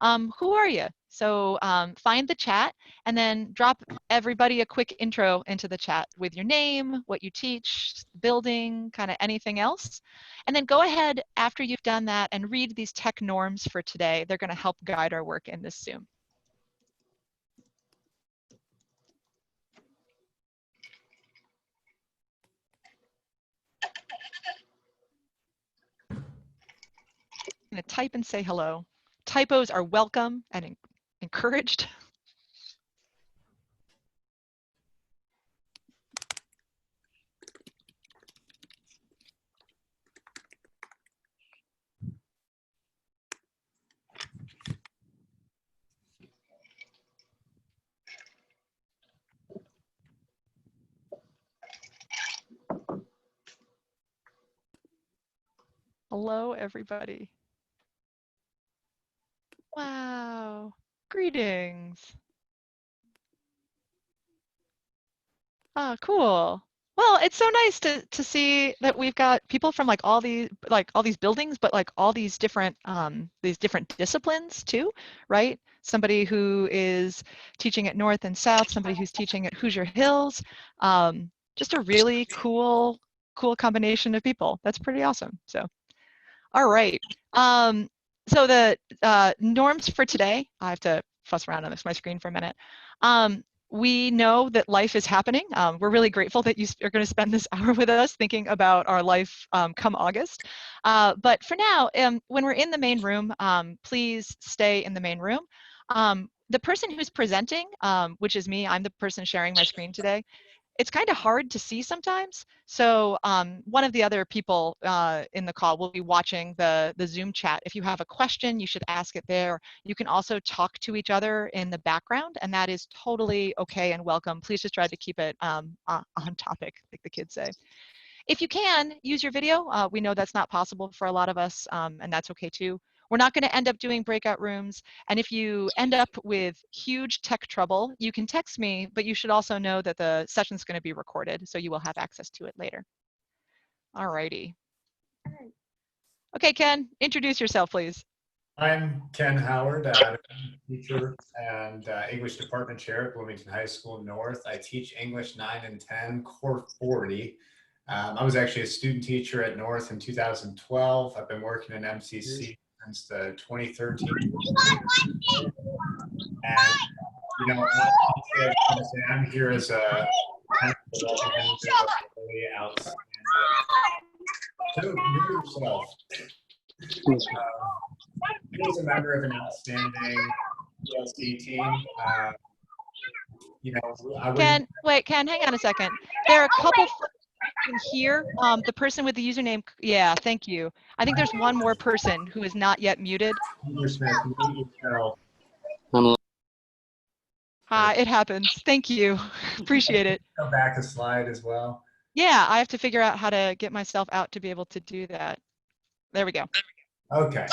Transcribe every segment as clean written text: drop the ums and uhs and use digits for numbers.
who are you? So find the chat and then drop everybody a quick intro into the chat with your name, what you teach, building, kind of anything else. And then go ahead after you've done that and read these tech norms for today. They're going to help guide our work in this Zoom. I'm going to type and say hello. Typos are welcome and encouraged. Hello, everybody. Wow, greetings. Ah, cool. Well, it's so nice to see that we've got people from like all these buildings, but like all these different disciplines too, right? Somebody who is teaching at North and South, somebody who's teaching at Hoosier Hills. Just a really cool combination of people. That's pretty awesome. So, all right. So the norms for today, I have to fuss around on my screen for a minute. We know that life is happening. We're really grateful that you are going to spend this hour with us thinking about our life come August. But for now, when we're in the main room, please stay in the main room. The person who's presenting, which is me, I'm the person sharing my screen today. It's kind of hard to see sometimes. So one of the other people in the call will be watching the Zoom chat. If you have a question, you should ask it there. You can also talk to each other in the background, and that is totally okay and welcome. Please just try to keep it on topic, like the kids say. If you can, use your video. We know that's not possible for a lot of us, and that's okay too. We're not going to end up doing breakout rooms. And if you end up with huge tech trouble, you can text me, but you should also know that the session's going to be recorded, so you will have access to it later. All righty. Okay, Ken, introduce yourself, please. I'm Ken Howard, teacher and English department chair at Bloomington High School North. I teach English 9 and 10, core 40. I was actually a student teacher at North in 2012. I've been working in MCC since the 2013. And, you know, I'm here as a really outstanding. So, yourself. He's a member of an outstanding PLC team. You know, Ken, wait, Ken, hang on a second. There are a couple in here. The person with the username, yeah, thank you. I think there's one more person who is not yet muted. Hi, it happens. Thank you. Appreciate it. Go back a slide as well. Yeah, I have to figure out how to get myself out to be able to do that. There we go. Okay.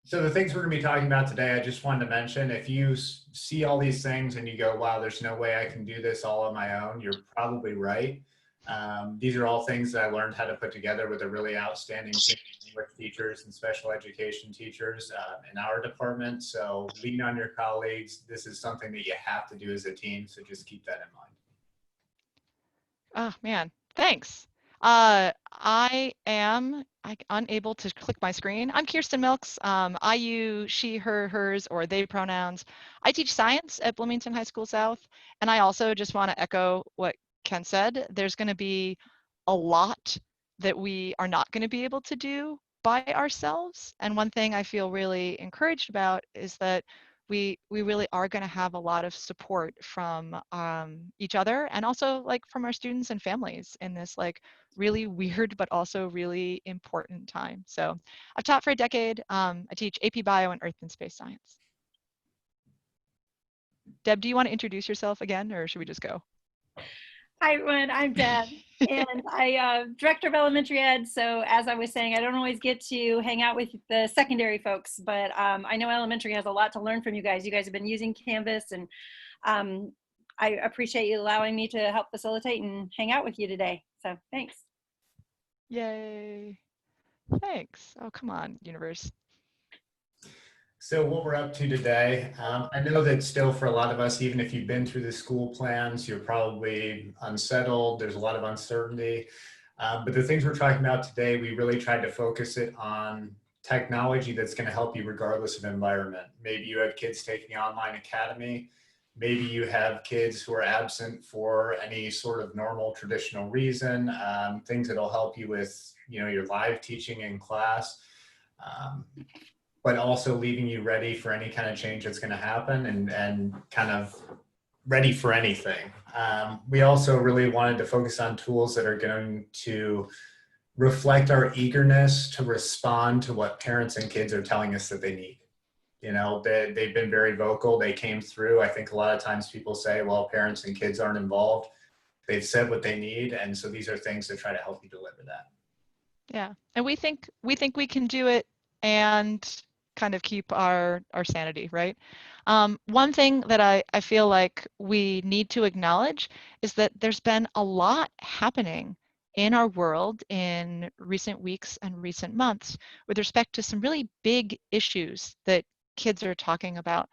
So the things we're going to be talking about today, I just wanted to mention, if you see all these things and you go, wow, there's no way I can do this all on my own, you're probably right. These are all things that I learned how to put together with a really outstanding team of English teachers and special education teachers in our department. So lean on your colleagues. This is something that you have to do as a team. So just keep that in mind. Oh, man, thanks. I am unable to click my screen. I'm Kirstin Milks. I use she, her, hers, or they pronouns. I teach science at Bloomington High School South, and I also just want to echo what Ken said. There's going to be a lot that we are not going to be able to do by ourselves. And one thing I feel really encouraged about is that we really are going to have a lot of support from each other, and also like from our students and families in this like really weird but also really important time. So I've taught for a decade. I teach AP Bio and Earth and Space Science. Deb, do you want to introduce yourself again, or should we just go? Hi everyone, I'm Deb, and I'm Director of Elementary Ed, so as I was saying, I don't always get to hang out with the secondary folks, but I know elementary has a lot to learn from you guys. You guys have been using Canvas, and I appreciate you allowing me to help facilitate and hang out with you today, so thanks. Yay, thanks. Oh, come on, universe. So what we're up to today, I know that still for a lot of us, even if you've been through the school plans, you're probably unsettled. There's a lot of uncertainty. But the things we're talking about today, we really tried to focus it on technology that's going to help you regardless of environment. Maybe you have kids taking online academy. Maybe you have kids who are absent for any sort of normal traditional reason, things that'll help you with, your live teaching in class. Um, but also leaving you ready for any kind of change that's going to happen and kind of ready for anything. We also really wanted to focus on tools that are going to reflect our eagerness to respond to what parents and kids are telling us that they need. They've been very vocal. They came through. I think a lot of times people say, well, parents and kids aren't involved. They've said what they need. And so these are things that try to help you deliver that. Yeah, and we can do it and kind of keep our sanity, right? One thing that I feel like we need to acknowledge is that there's been a lot happening in our world in recent weeks and recent months with respect to some really big issues that kids are talking about.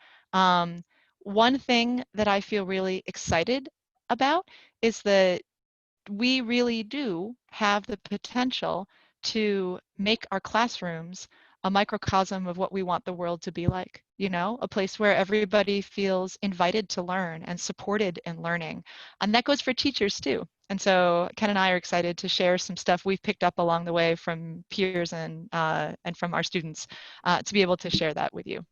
One thing that I feel really excited about is that we really do have the potential to make our classrooms a microcosm of what we want the world to be like, a place where everybody feels invited to learn and supported in learning. And that goes for teachers too. And so Ken and I are excited to share some stuff we've picked up along the way from peers and from our students to be able to share that with you.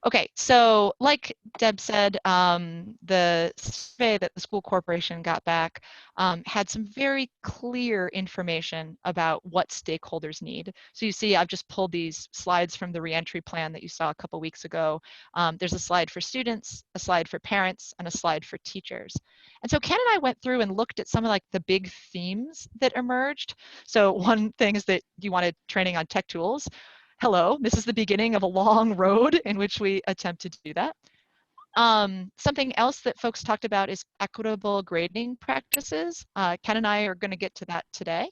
Okay, so like Deb said, the survey that the school corporation got back had some very clear information about what stakeholders need. So you see, I've just pulled these slides from the reentry plan that you saw a couple weeks ago. There's a slide for students, a slide for parents, and a slide for teachers. And so Ken and I went through and looked at some of like the big themes that emerged. So one thing is that you wanted training on tech tools. Hello, this is the beginning of a long road in which we attempt to do that. Something else that folks talked about is equitable grading practices. Ken and I are going to get to that today.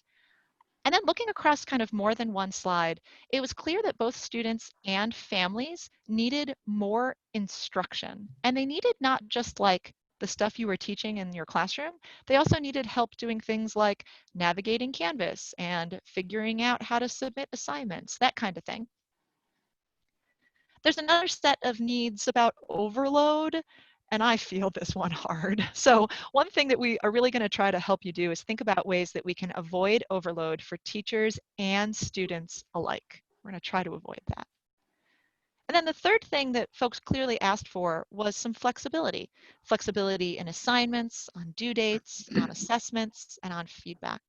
And then looking across kind of more than one slide, it was clear that both students and families needed more instruction. And they needed not just like the stuff you were teaching in your classroom, they also needed help doing things like navigating Canvas and figuring out how to submit assignments, that kind of thing. There's another set of needs about overload, and I feel this one hard. So one thing that we are really going to try to help you do is think about ways that we can avoid overload for teachers and students alike. We're going to try to avoid that. And then the third thing that folks clearly asked for was some flexibility. Flexibility in assignments, on due dates, on assessments, and on feedback.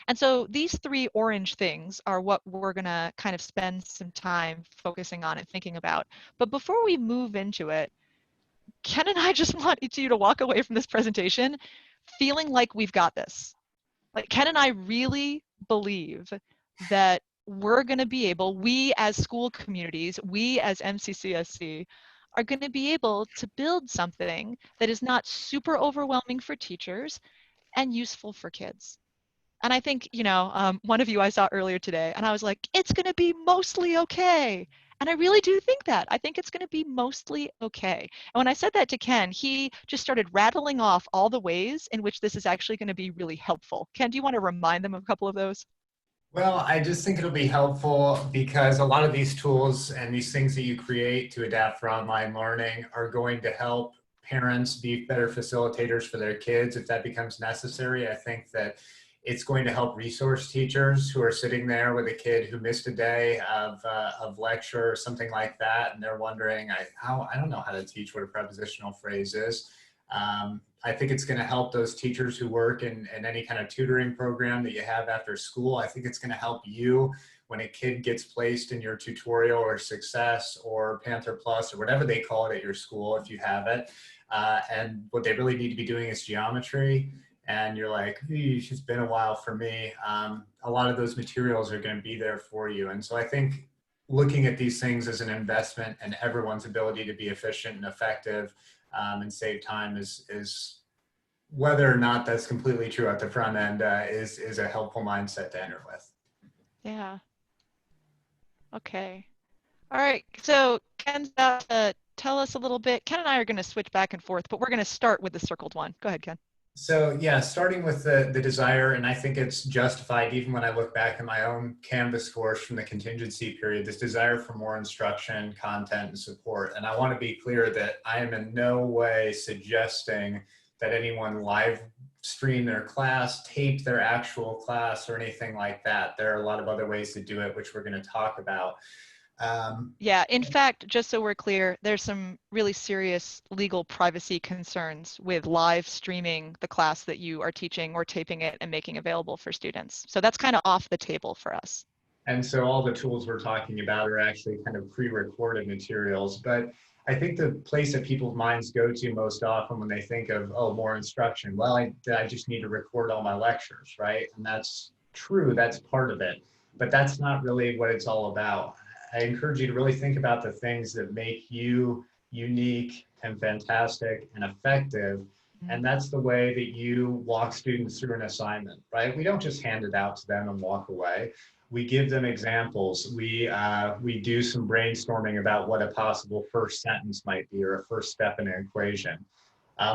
And so these three orange things are what we're going to kind of spend some time focusing on and thinking about. But before we move into it, Ken and I just want you to walk away from this presentation feeling like we've got this. Like Ken and I really believe that we're going to be able, we as school communities, we as MCCSC, are going to be able to build something that is not super overwhelming for teachers and useful for kids. And I think, one of you I saw earlier today, and I was like, it's going to be mostly okay. And I really do think that. I think it's going to be mostly okay. And when I said that to Ken, he just started rattling off all the ways in which this is actually going to be really helpful. Ken, do you want to remind them of a couple of those? Well, I just think it'll be helpful because a lot of these tools and these things that you create to adapt for online learning are going to help parents be better facilitators for their kids if that becomes necessary. I think that it's going to help resource teachers who are sitting there with a kid who missed a day of lecture or something like that, and they're wondering, I don't know how to teach what a prepositional phrase is. I think it's going to help those teachers who work in any kind of tutoring program that you have after school. I think it's going to help you when a kid gets placed in your tutorial or success or Panther Plus or whatever they call it at your school if you have it. And what they really need to be doing is geometry. And you're like, it's been a while for me. A lot of those materials are going to be there for you. And so I think looking at these things as an investment in everyone's ability to be efficient and effective and save time is whether or not that's completely true at the front end is a helpful mindset to enter with. Yeah. Okay. All right, so Ken's about to tell us a little bit. Ken and I are going to switch back and forth, but we're going to start with the circled one. Go ahead, Ken. So yeah, starting with the desire, and I think it's justified even when I look back at my own Canvas course from the contingency period, this desire for more instruction, content, and support. And I want to be clear that I am in no way suggesting that anyone live stream their class, tape their actual class, or anything like that. There are a lot of other ways to do it, which we're going to talk about. Yeah, in fact, just so we're clear, there's some really serious legal privacy concerns with live streaming the class that you are teaching or taping it and making available for students. So that's kind of off the table for us. And so all the tools we're talking about are actually kind of pre-recorded materials. But I think the place that people's minds go to most often when they think of, oh, more instruction, well, I just need to record all my lectures, right? And that's true, that's part of it. But that's not really what it's all about. I encourage you to really think about the things that make you unique and fantastic and effective. And that's the way that you walk students through an assignment, right? We don't just hand it out to them and walk away. We give them examples. We do some brainstorming about what a possible first sentence might be or a first step in an equation.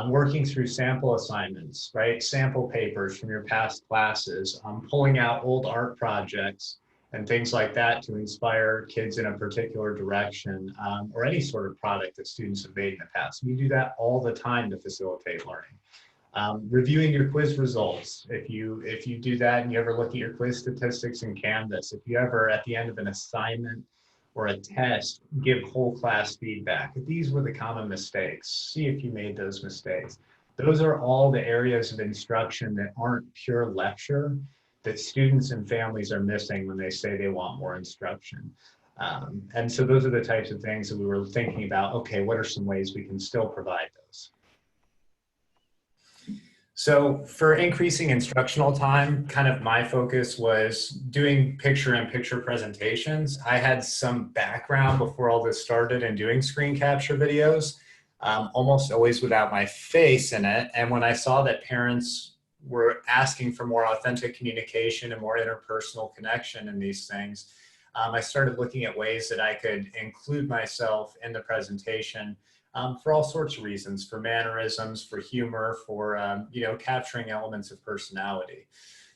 Working through sample assignments, right? Sample papers from your past classes, pulling out old art projects and things like that to inspire kids in a particular direction, or any sort of product that students have made in the past. We do that all the time to facilitate learning. Reviewing your quiz results. If you do that and you ever look at your quiz statistics in Canvas, if you ever at the end of an assignment or a test give whole class feedback, these were the common mistakes. See if you made those mistakes. Those are all the areas of instruction that aren't pure lecture that students and families are missing when they say they want more instruction. And so those are the types of things that we were thinking about. Okay, what are some ways we can still provide those? So for increasing instructional time, kind of my focus was doing picture-in-picture presentations. I had some background before all this started in doing screen capture videos, almost always without my face in it. And when I saw that parents were asking for more authentic communication and more interpersonal connection in these things, I started looking at ways that I could include myself in the presentation for all sorts of reasons, for mannerisms, for humor, for capturing elements of personality.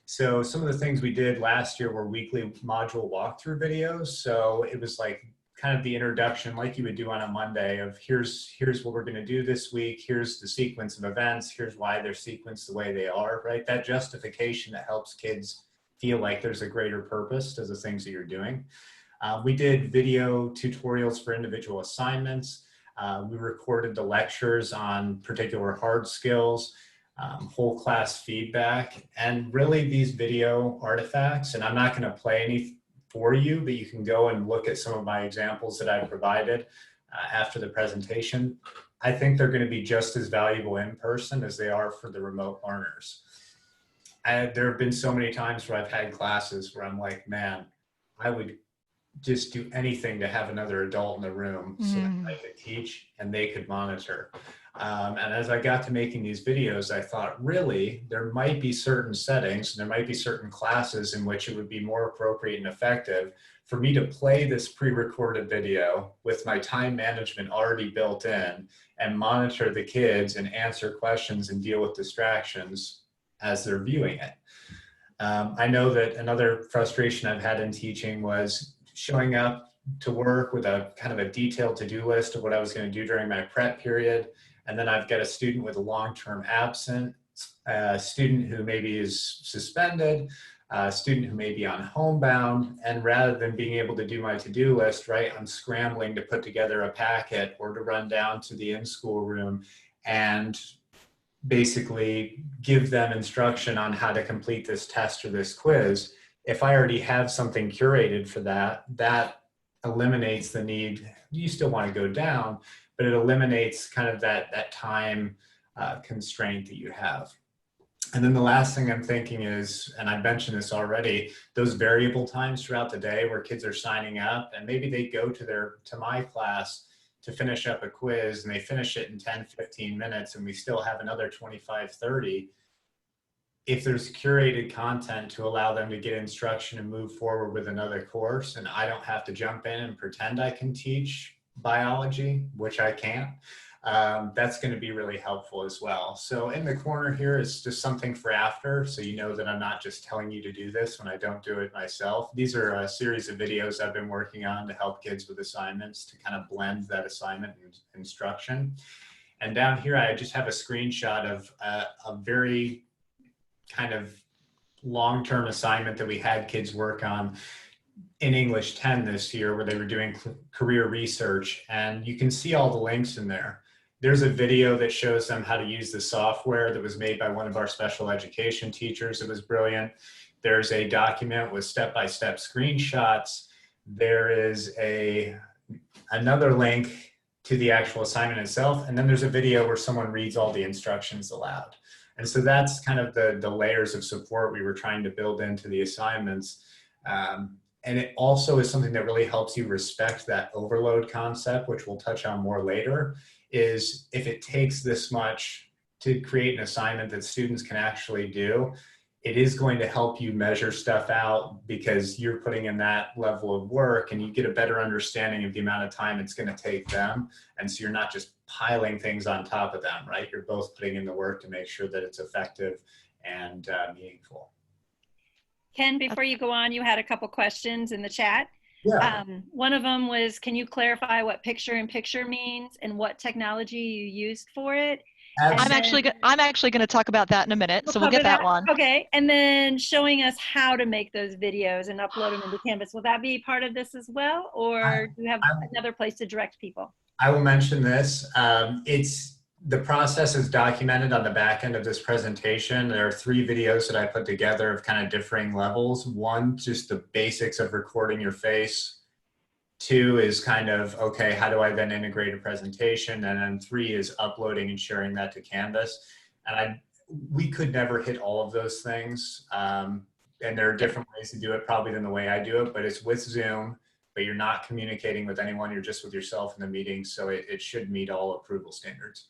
So some of the things we did last year were weekly module walkthrough videos. So it was like kind of the introduction, like you would do on a Monday, of here's what we're going to do this week. Here's the sequence of events. Here's why they're sequenced the way they are, right? That justification that helps kids feel like there's a greater purpose to the things that you're doing. We did video tutorials for individual assignments. We recorded the lectures on particular hard skills, whole class feedback, and really these video artifacts. And I'm not going to play any for you, but you can go and look at some of my examples that I provided after the presentation. I think they're going to be just as valuable in person as they are for the remote learners. There have been so many times where I've had classes where I'm like, man, I would just do anything to have another adult in the room so that I could teach and they could monitor. And as I got to making these videos, I thought, really, there might be certain settings, and there might be certain classes in which it would be more appropriate and effective for me to play this pre-recorded video with my time management already built in and monitor the kids and answer questions and deal with distractions as they're viewing it. I know that another frustration I've had in teaching was showing up to work with a kind of a detailed to-do list of what I was going to do during my prep period. And then I've got a student with a long-term absent, a student who maybe is suspended, a student who may be on homebound. And rather than being able to do my to-do list, right, I'm scrambling to put together a packet or to run down to the in-school room and basically give them instruction on how to complete this test or this quiz. If I already have something curated for that, that eliminates the need. You still want to go down, but it eliminates kind of that time constraint that you have. And then the last thing I'm thinking is, and I mentioned this already, those variable times throughout the day where kids are signing up and maybe they go to my class to finish up a quiz and they finish it in 10, 15 minutes and we still have another 25, 30. if there's curated content to allow them to get instruction and move forward with another course, and I don't have to jump in and pretend I can teach biology, which I can't, that's going to be really helpful as well. So in the corner here is just something for after, so you know that I'm not just telling you to do this when I don't do it myself. These are a series of videos I've been working on to help kids with assignments, to kind of blend that assignment and instruction. And down here, I just have a screenshot of a very kind of long-term assignment that we had kids work on in English 10 this year, where they were doing career research, and you can see all the links in there. There's a video that shows them how to use the software that was made by one of our special education teachers. It was brilliant. There's a document with step-by-step screenshots. There is another link to the actual assignment itself, and then there's a video where someone reads all the instructions aloud. And so that's kind of the layers of support we were trying to build into the assignments. And it also is something that really helps you respect that overload concept, which we'll touch on more later, is if it takes this much to create an assignment that students can actually do, it is going to help you measure stuff out, because you're putting in that level of work and you get a better understanding of the amount of time it's going to take them. And so you're not just piling things on top of them, right? You're both putting in the work to make sure that it's effective and meaningful. Ken, before you go on, you had a couple questions in the chat. Yeah. One of them was, can you clarify what picture-in-picture means and what technology you used for it? I'm actually going to talk about that in a minute, so we'll get that one. Okay, and then showing us how to make those videos and upload them into Canvas. Will that be part of this as well, or do you have another place to direct people? I will mention this. The process is documented on the back end of this presentation. There are 3 videos that I put together of kind of differing levels. 1, just the basics of recording your face. 2 is kind of, okay, how do I then integrate a presentation? And then 3 is uploading and sharing that to Canvas. And we could never hit all of those things. And there are different ways to do it probably than the way I do it, but it's with Zoom, but you're not communicating with anyone. You're just with yourself in the meeting. So it should meet all approval standards.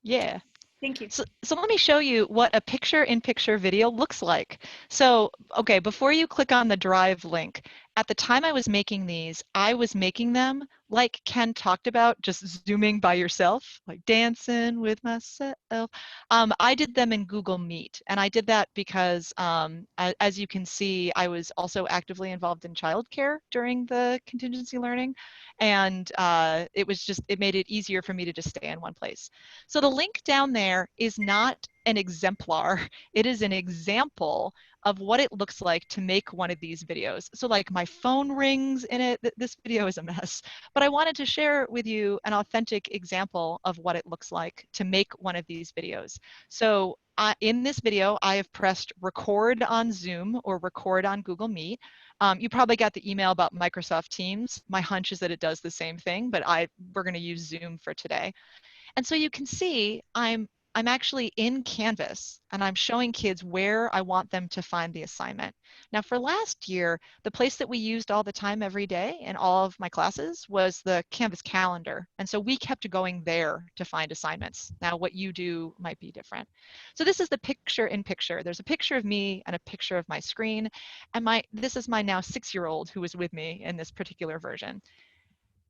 Yeah. Thank you. So let me show you what a picture-in-picture video looks like. So, okay, before you click on the Drive link, at the time I was making these, I was making them like Ken talked about, just zooming by yourself, like dancing with myself. I did them in Google Meet, and I did that because, as you can see, I was also actively involved in childcare during the contingency learning, and it made it easier for me to just stay in one place. So the link down there is not an exemplar. It is an example of what it looks like to make one of these videos. So like my phone rings in it. This video is a mess, but I wanted to share with you an authentic example of what it looks like to make one of these videos. So in this video, I have pressed record on Zoom or record on Google Meet. You probably got the email about Microsoft Teams. My hunch is that it does the same thing, but we're going to use Zoom for today. And so you can see I'm actually in Canvas, and I'm showing kids where I want them to find the assignment. Now for last year, the place that we used all the time every day in all of my classes was the Canvas calendar. And so we kept going there to find assignments. Now what you do might be different. So this is the picture-in-picture. There's a picture of me and a picture of my screen. And this is my now 6-year-old who was with me in this particular version.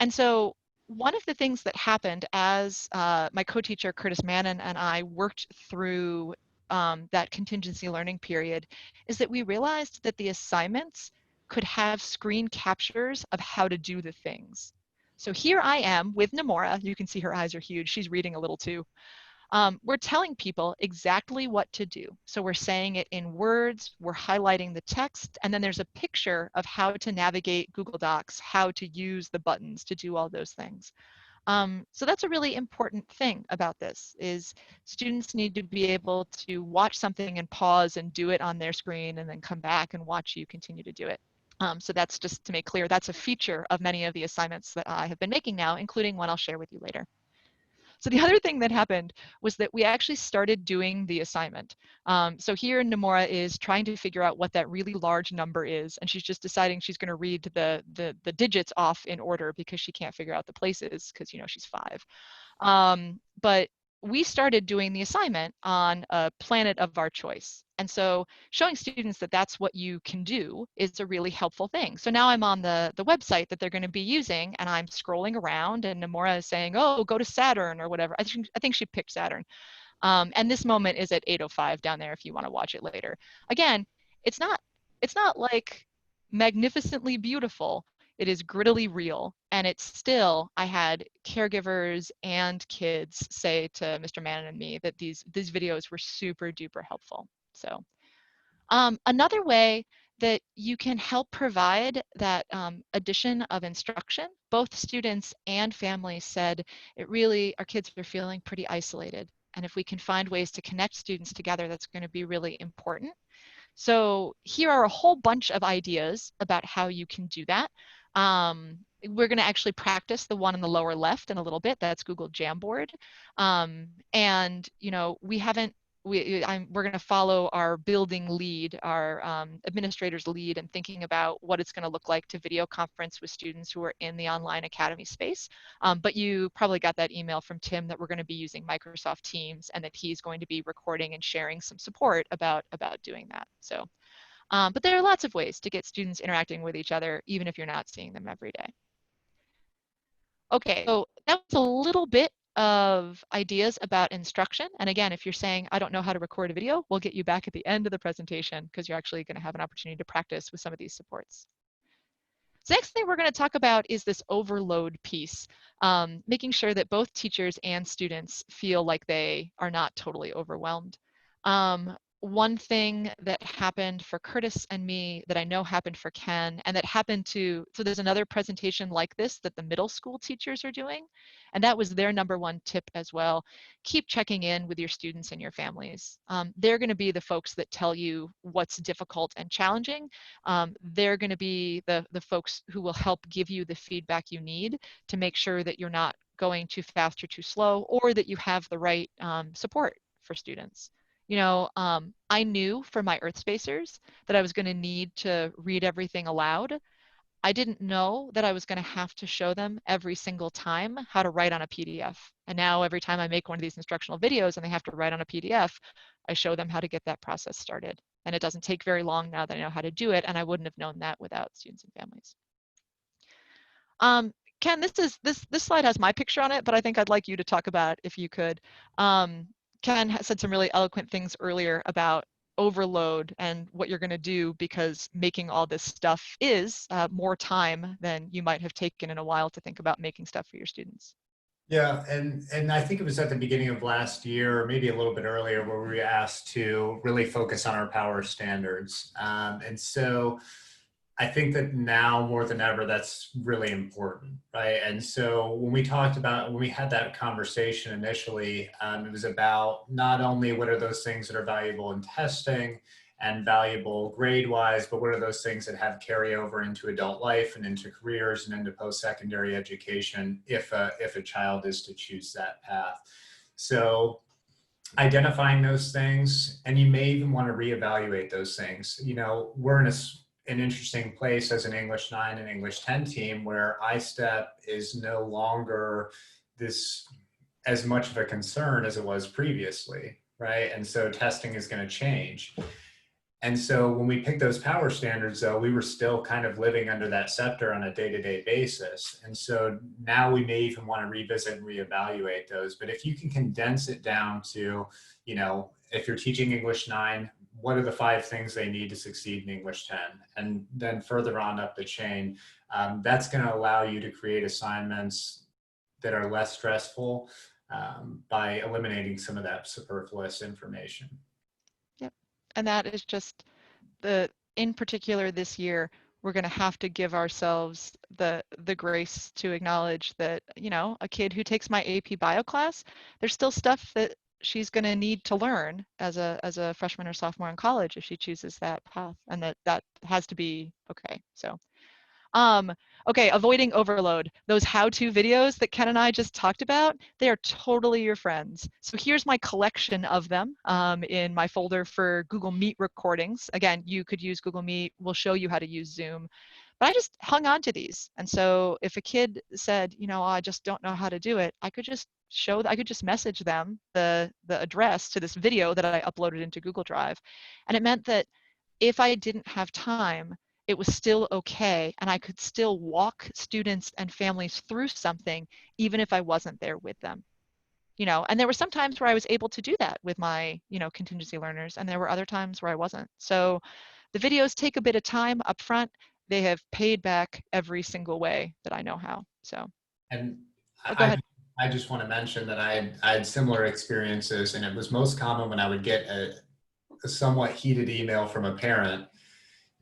And so one of the things that happened as my co-teacher Curtis Mannon and I worked through that contingency learning period is that we realized that the assignments could have screen captures of how to do the things. So here I am with Nomura. You can see her eyes are huge. She's reading a little too. We're telling people exactly what to do. So we're saying it in words, we're highlighting the text, and then there's a picture of how to navigate Google Docs, how to use the buttons to do all those things. So that's a really important thing about this, is students need to be able to watch something and pause and do it on their screen and then come back and watch you continue to do it. So that's just to make clear, that's a feature of many of the assignments that I have been making now, including one I'll share with you later. So the other thing that happened was that we actually started doing the assignment. So here Nomura is trying to figure out what that really large number is, and she's just deciding she's going to read the digits off in order because she can't figure out the places because, you know, she's 5. But we started doing the assignment on a planet of our choice. And so showing students that that's what you can do is a really helpful thing. So now I'm on the website that they're going to be using, and I'm scrolling around, and Namora is saying, oh, go to Saturn or whatever. I think she picked Saturn. And this moment is at 8:05 down there if you want to watch it later. Again, it's not like magnificently beautiful. It is grittily real. And it's still, I had caregivers and kids say to Mr. Mannon and me that these videos were super duper helpful. So another way that you can help provide that addition of instruction, both students and families said it really, our kids are feeling pretty isolated. And if we can find ways to connect students together, that's going to be really important. So here are a whole bunch of ideas about how you can do that. We're going to actually practice the one in the lower left in a little bit. That's Google Jamboard. And, you know, we're going to follow our building lead, our administrator's lead, and thinking about what it's going to look like to video conference with students who are in the online academy space. But you probably got that email from Tim that we're going to be using Microsoft Teams and that he's going to be recording and sharing some support about doing that. So, but there are lots of ways to get students interacting with each other, even if you're not seeing them every day. Okay, so that was a little bit of ideas about instruction. And again, if you're saying, I don't know how to record a video, we'll get you back at the end of the presentation because you're actually going to have an opportunity to practice with some of these supports. So next thing we're going to talk about is this overload piece, making sure that both teachers and students feel like they are not totally overwhelmed. One thing that happened for Curtis and me that I know happened for Ken, and that happened to, so there's another presentation like this that the middle school teachers are doing, and that was their #1 tip as well. Keep checking in with your students and your families. They're going to be the folks that tell you what's difficult and challenging. They're going to be the folks who will help give you the feedback you need to make sure that you're not going too fast or too slow, or that you have the right support for students. You know, I knew for my Earth Spacers that I was going to need to read everything aloud. I didn't know that I was going to have to show them every single time how to write on a PDF. And now every time I make one of these instructional videos and they have to write on a PDF, I show them how to get that process started. And it doesn't take very long now that I know how to do it, and I wouldn't have known that without students and families. Ken, this slide has my picture on it, but I think I'd like you to talk about it if you could. Ken said some really eloquent things earlier about overload and what you're going to do, because making all this stuff is more time than you might have taken in a while to think about making stuff for your students. Yeah, and I think it was at the beginning of last year, or maybe a little bit earlier, where we were asked to really focus on our power standards. And so I think that now more than ever, that's really important, right? And so when we had that conversation initially, it was about not only what are those things that are valuable in testing and valuable grade-wise, but what are those things that have carryover into adult life and into careers and into post-secondary education if a child is to choose that path. So identifying those things, and you may even want to reevaluate those things. You know, we're in an interesting place as an English 9 and English 10 team where iStep is no longer this as much of a concern as it was previously, right? And so testing is going to change. And so when we picked those power standards, though, we were still kind of living under that scepter on a day-to-day basis. And so now we may even want to revisit and reevaluate those. But if you can condense it down to, you know, if you're teaching English 9, what are the 5 things they need to succeed in English 10? And then further on up the chain, that's going to allow you to create assignments that are less stressful by eliminating some of that superfluous information. Yep. And that is just in particular this year, we're going to have to give ourselves the grace to acknowledge that, you know, a kid who takes my AP Bio class, there's still stuff that she's going to need to learn as a freshman or sophomore in college if she chooses that path, and that has to be okay. So okay, avoiding overload. Those how-to videos that Ken and I just talked about, they are totally your friends. So here's my collection of them in my folder for Google Meet recordings. Again, you could use Google Meet. We'll show you how to use Zoom. But I just hung on to these. And so if a kid said, you know, I just don't know how to do it, I could just I could just message them the address to this video that I uploaded into Google Drive. And it meant that if I didn't have time, it was still okay. And I could still walk students and families through something, even if I wasn't there with them. You know, and there were some times where I was able to do that with my, you know, contingency learners, and there were other times where I wasn't. So the videos take a bit of time up front. They have paid back every single way that I know how. So, And oh, go I, ahead. I just want to mention that I had similar experiences, and it was most common when I would get a somewhat heated email from a parent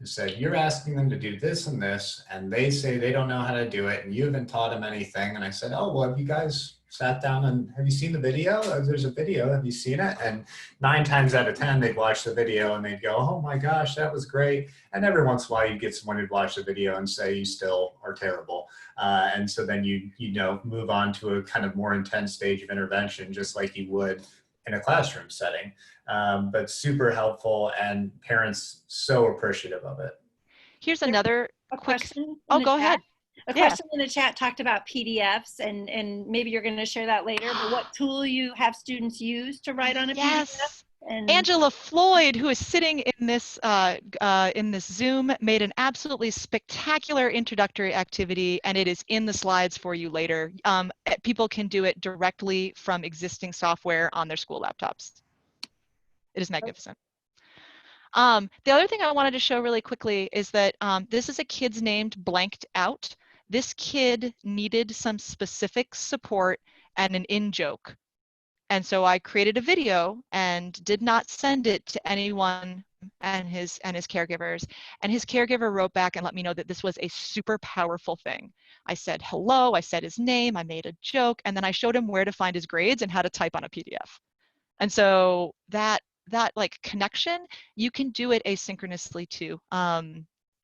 who said, you're asking them to do this and this, and they say they don't know how to do it, and you haven't taught them anything. And I said, oh, well, have you guys sat down and have you seen the video? There's a video, have you seen it? And 9 times out of 10, they'd watch the video and they'd go, oh my gosh, that was great. And every once in a while you get someone who'd watch the video and say, you still are terrible. And so then you know, move on to a kind of more intense stage of intervention, just like you would in a classroom setting. But super helpful, and parents so appreciative of it. Here's another A quick. question. Oh, go ahead. A Yeah. question in the chat talked about PDFs, and maybe you're going to share that later, but what tool you have students use to write on a Yes. PDF? And Angela Floyd, who is sitting in this Zoom, made an absolutely spectacular introductory activity, and it is in the slides for you later. People can do it directly from existing software on their school laptops. It is magnificent. The other thing I wanted to show really quickly is that this is a kid's named blanked out. This kid needed some specific support and an in-joke. And so I created a video and did not send it to anyone and his caregivers. And his caregiver wrote back and let me know that this was a super powerful thing. I said hello, I said his name, I made a joke, and then I showed him where to find his grades and how to type on a PDF. And so that like connection, you can do it asynchronously too.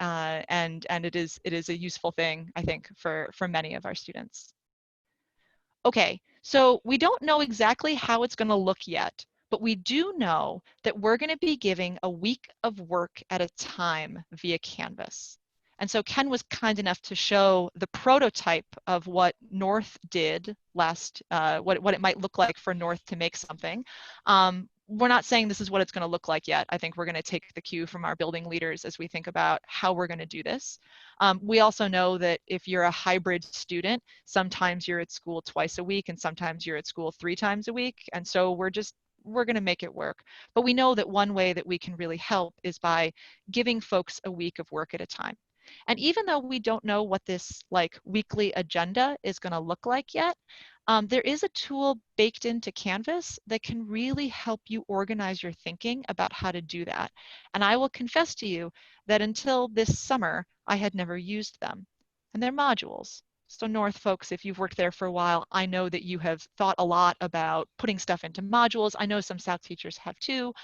And it is a useful thing, I think, for many of our students. Okay, so we don't know exactly how it's going to look yet, but we do know that we're going to be giving a week of work at a time via Canvas. And so Ken was kind enough to show the prototype of what North did last, what it might look like for North to make something. We're not saying this is what it's going to look like yet. I think we're going to take the cue from our building leaders as we think about how we're going to do this. We also know that if you're a hybrid student, sometimes you're at school twice a week and sometimes you're at school 3 times a week. And so we're going to make it work. But we know that one way that we can really help is by giving folks a week of work at a time. And even though we don't know what this like weekly agenda is going to look like yet, there is a tool baked into Canvas that can really help you organize your thinking about how to do that. And I will confess to you that until this summer, I had never used them. And they're modules. So North folks, if you've worked there for a while, I know that you have thought a lot about putting stuff into modules. I know some South teachers have too.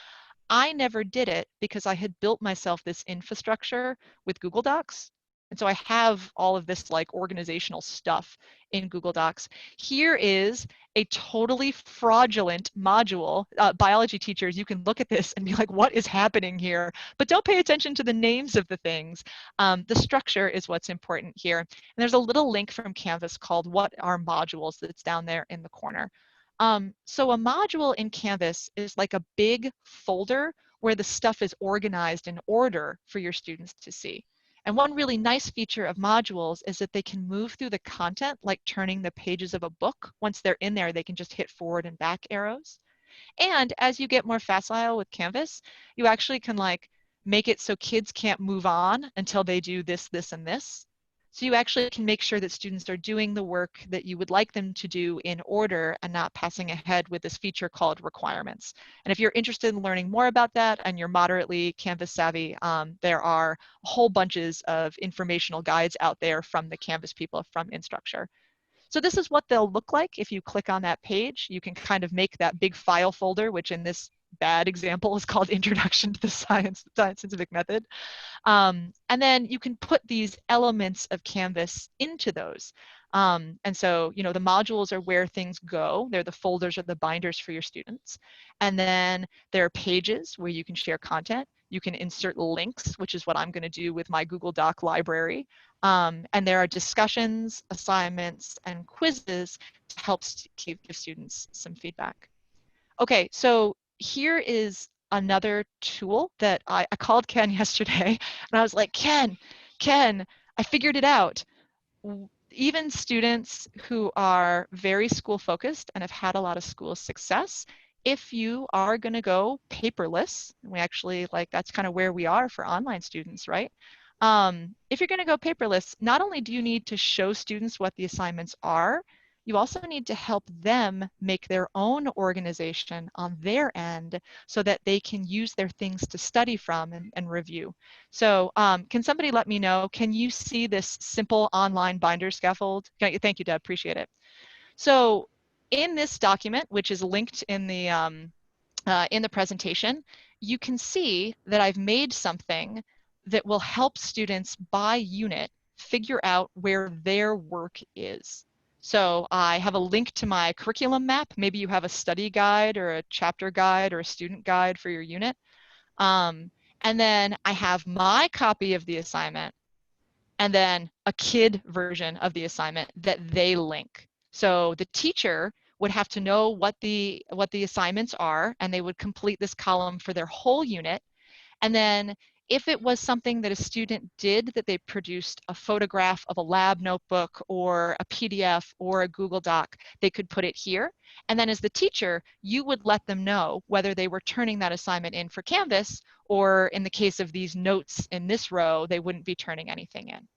I never did it because I had built myself this infrastructure with Google Docs. And so I have all of this like organizational stuff in Google Docs. Here is a totally fraudulent module. Biology teachers, you can look at this and be like, what is happening here? But don't pay attention to the names of the things. The structure is what's important here. And there's a little link from Canvas called What Are Modules that's down there in the corner. So a module in Canvas is like a big folder where the stuff is organized in order for your students to see. And one really nice feature of modules is that they can move through the content like turning the pages of a book. Once they're in there, they can just hit forward and back arrows. And as you get more facile with Canvas, you actually can like make it so kids can't move on until they do this, this, and this. So you actually can make sure that students are doing the work that you would like them to do in order and not passing ahead with this feature called requirements. And if you're interested in learning more about that and you're moderately Canvas savvy, there are whole bunches of informational guides out there from the Canvas people from Instructure. So this is what they'll look like if you click on that page. You can kind of make that big file folder, which in this bad example is called Introduction to the Scientific Method. And then you can put these elements of Canvas into those. And so, you know, the modules are where things go. They're the folders or the binders for your students. And then there are pages where you can share content. You can insert links, which is what I'm going to do with my Google Doc library. And there are discussions, assignments, and quizzes to help give students some feedback. Okay, so here is another tool that I called Ken yesterday, and I was like, Ken, I figured it out. Even students who are very school focused and have had a lot of school success, if you are going to go paperless, and we actually that's kind of where we are for online students, right? If you're going to go paperless, not only do you need to show students what the assignments are, you also need to help them make their own organization on their end so that they can use their things to study from and review. So can somebody let me know, can you see this simple online binder scaffold? Thank you, Deb, appreciate it. So in this document, which is linked in the presentation, you can see that I've made something that will help students by unit figure out where their work is. So I have a link to my curriculum map. Maybe you have a study guide or a chapter guide or a student guide for your unit. And then I have my copy of the assignment and then a kid version of the assignment that they link. So the teacher would have to know what the assignments are, and they would complete this column for their whole unit. And then if it was something that a student did, that they produced a photograph of a lab notebook or a PDF or a Google Doc, they could put it here. And then as the teacher, you would let them know whether they were turning that assignment in for Canvas, or in the case of these notes in this row, they wouldn't be turning anything in.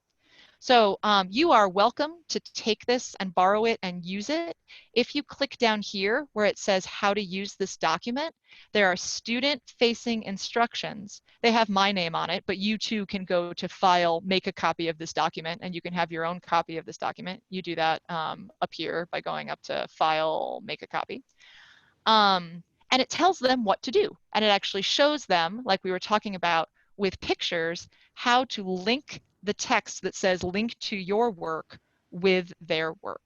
So you are welcome to take this and borrow it and use it. If you click down here where it says how to use this document, there are student-facing instructions. They have my name on it, but you too can go to File, make a copy of this document, and you can have your own copy of this document. You do that up here by going up to File, make a copy. And it tells them what to do. And it actually shows them, like we were talking about with pictures, how to link the text that says link to your work with their work.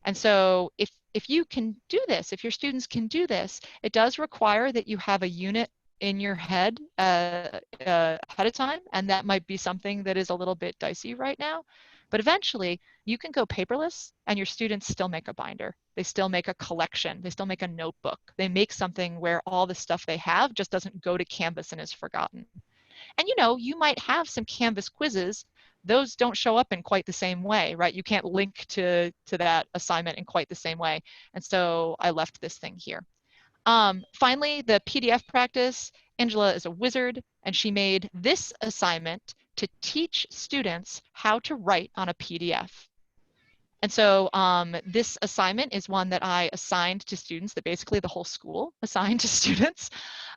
And so if you can do this, if your students can do this, it does require that you have a unit in your head ahead of time, and that might be something that is a little bit dicey right now. But eventually, you can go paperless, and your students still make a binder. They still make a collection. They still make a notebook. They make something where all the stuff they have just doesn't go to Canvas and is forgotten. And you might have some Canvas quizzes. Those don't show up in quite the same way, right? You can't link to that assignment in quite the same way. And so I left this thing here. Finally, the PDF practice. Angela is a wizard, and she made this assignment to teach students how to write on a PDF. And so this assignment is one that I assigned to students, that basically the whole school assigned to students.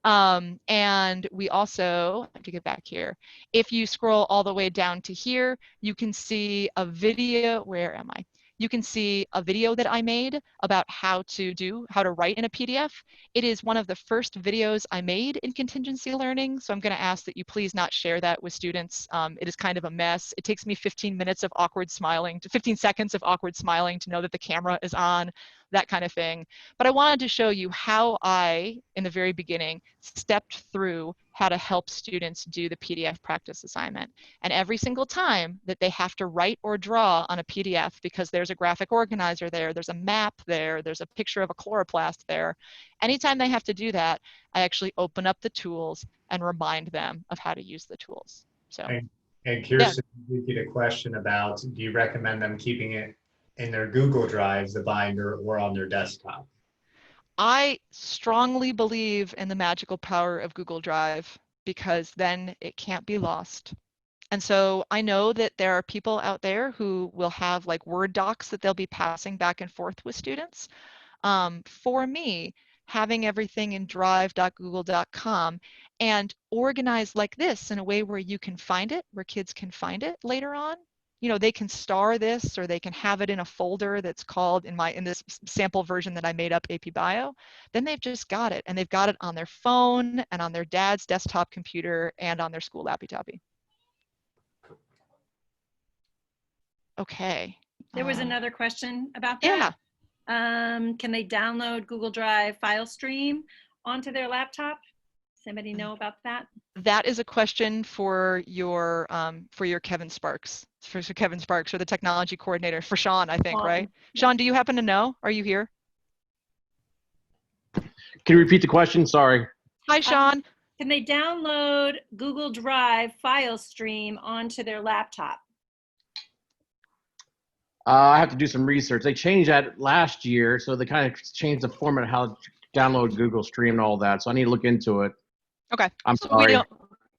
And we also, I have to get back here, if you scroll all the way down to here, you can see a video. Where am I? You can see a video that I made about how to write in a PDF. It is one of the first videos I made in contingency learning, so I'm going to ask that you please not share that with students. It is kind of a mess. It takes me 15 minutes of awkward smiling, 15 seconds of awkward smiling to know that the camera is on, that kind of thing. But I wanted to show you how I, in the very beginning, stepped through how to help students do the PDF practice assignment. And every single time that they have to write or draw on a PDF, because there's a graphic organizer there, there's a map there, there's a picture of a chloroplast there, anytime they have to do that, I actually open up the tools and remind them of how to use the tools. So. And Kirstin, we get a question about, do you recommend them keeping it in their Google Drives, the binder, or on their desktop? I strongly believe in the magical power of Google Drive, because then it can't be lost. And so I know that there are people out there who will have like Word docs that they'll be passing back and forth with students. For me, having everything in drive.google.com and organized like this in a way where you can find it, where kids can find it later on, they can star this, or they can have it in a folder that's called, in this sample version that I made up, AP Bio, then they've just got it, and they've got it on their phone and on their dad's desktop computer and on their school lappy-tappy. Okay. There was another question about that. Yeah. Can they download Google Drive file stream onto their laptop? Somebody know about that? That is a question for your Kevin Sparks, for Kevin Sparks, or the technology coordinator, for Sean, I think, right? Sean, do you happen to know? Are you here? Can you repeat the question? Sorry. Hi, Sean. Can they download Google Drive file stream onto their laptop? I have to do some research. They changed that last year, so they kind of changed the format of how to download Google Stream and all that. So I need to look into it. Okay. I'm So sorry.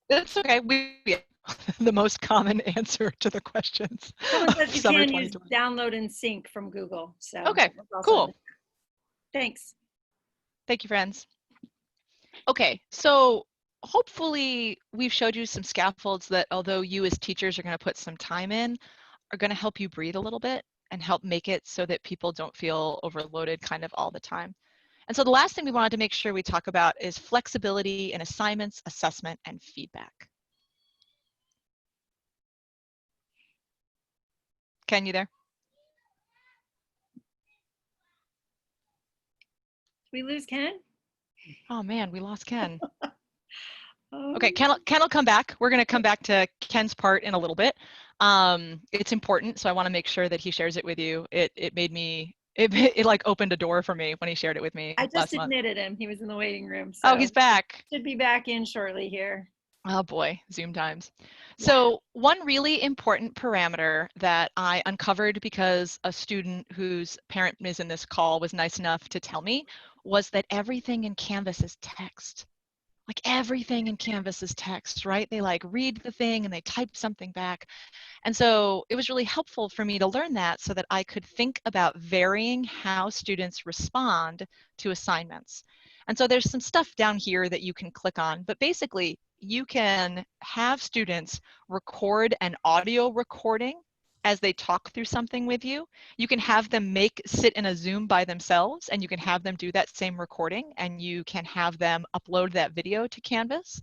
It's okay. The most common answer to the questions. Someone says you Summer can use 2020. download and sync from Google. So Okay, that's also cool. there. Thanks. Thank you, friends. Okay, so hopefully we've showed you some scaffolds that, although you as teachers are going to put some time in, are going to help you breathe a little bit and help make it so that people don't feel overloaded kind of all the time. And so the last thing we wanted to make sure we talk about is flexibility in assignments, assessment, and feedback. Ken, you there? Did we lose Ken? Oh man, we lost Ken. Oh. Okay, Ken will come back. We're going to come back to Ken's part in a little bit. It's important, so I want to make sure that he shares it with you. It made me, it like opened a door for me when he shared it with me I just last month. admitted him. He was in the waiting room. So Oh, he's back. should be back in shortly here. Oh boy, Zoom times. Yeah. So one really important parameter that I uncovered because a student whose parent is in this call was nice enough to tell me was that everything in Canvas is text. Like everything in Canvas is text, right? They like read the thing and they type something back. And so it was really helpful for me to learn that so that I could think about varying how students respond to assignments. And so there's some stuff down here that you can click on, but basically you can have students record an audio recording as they talk through something with you. You can have them sit in a Zoom by themselves, and you can have them do that same recording, and you can have them upload that video to Canvas,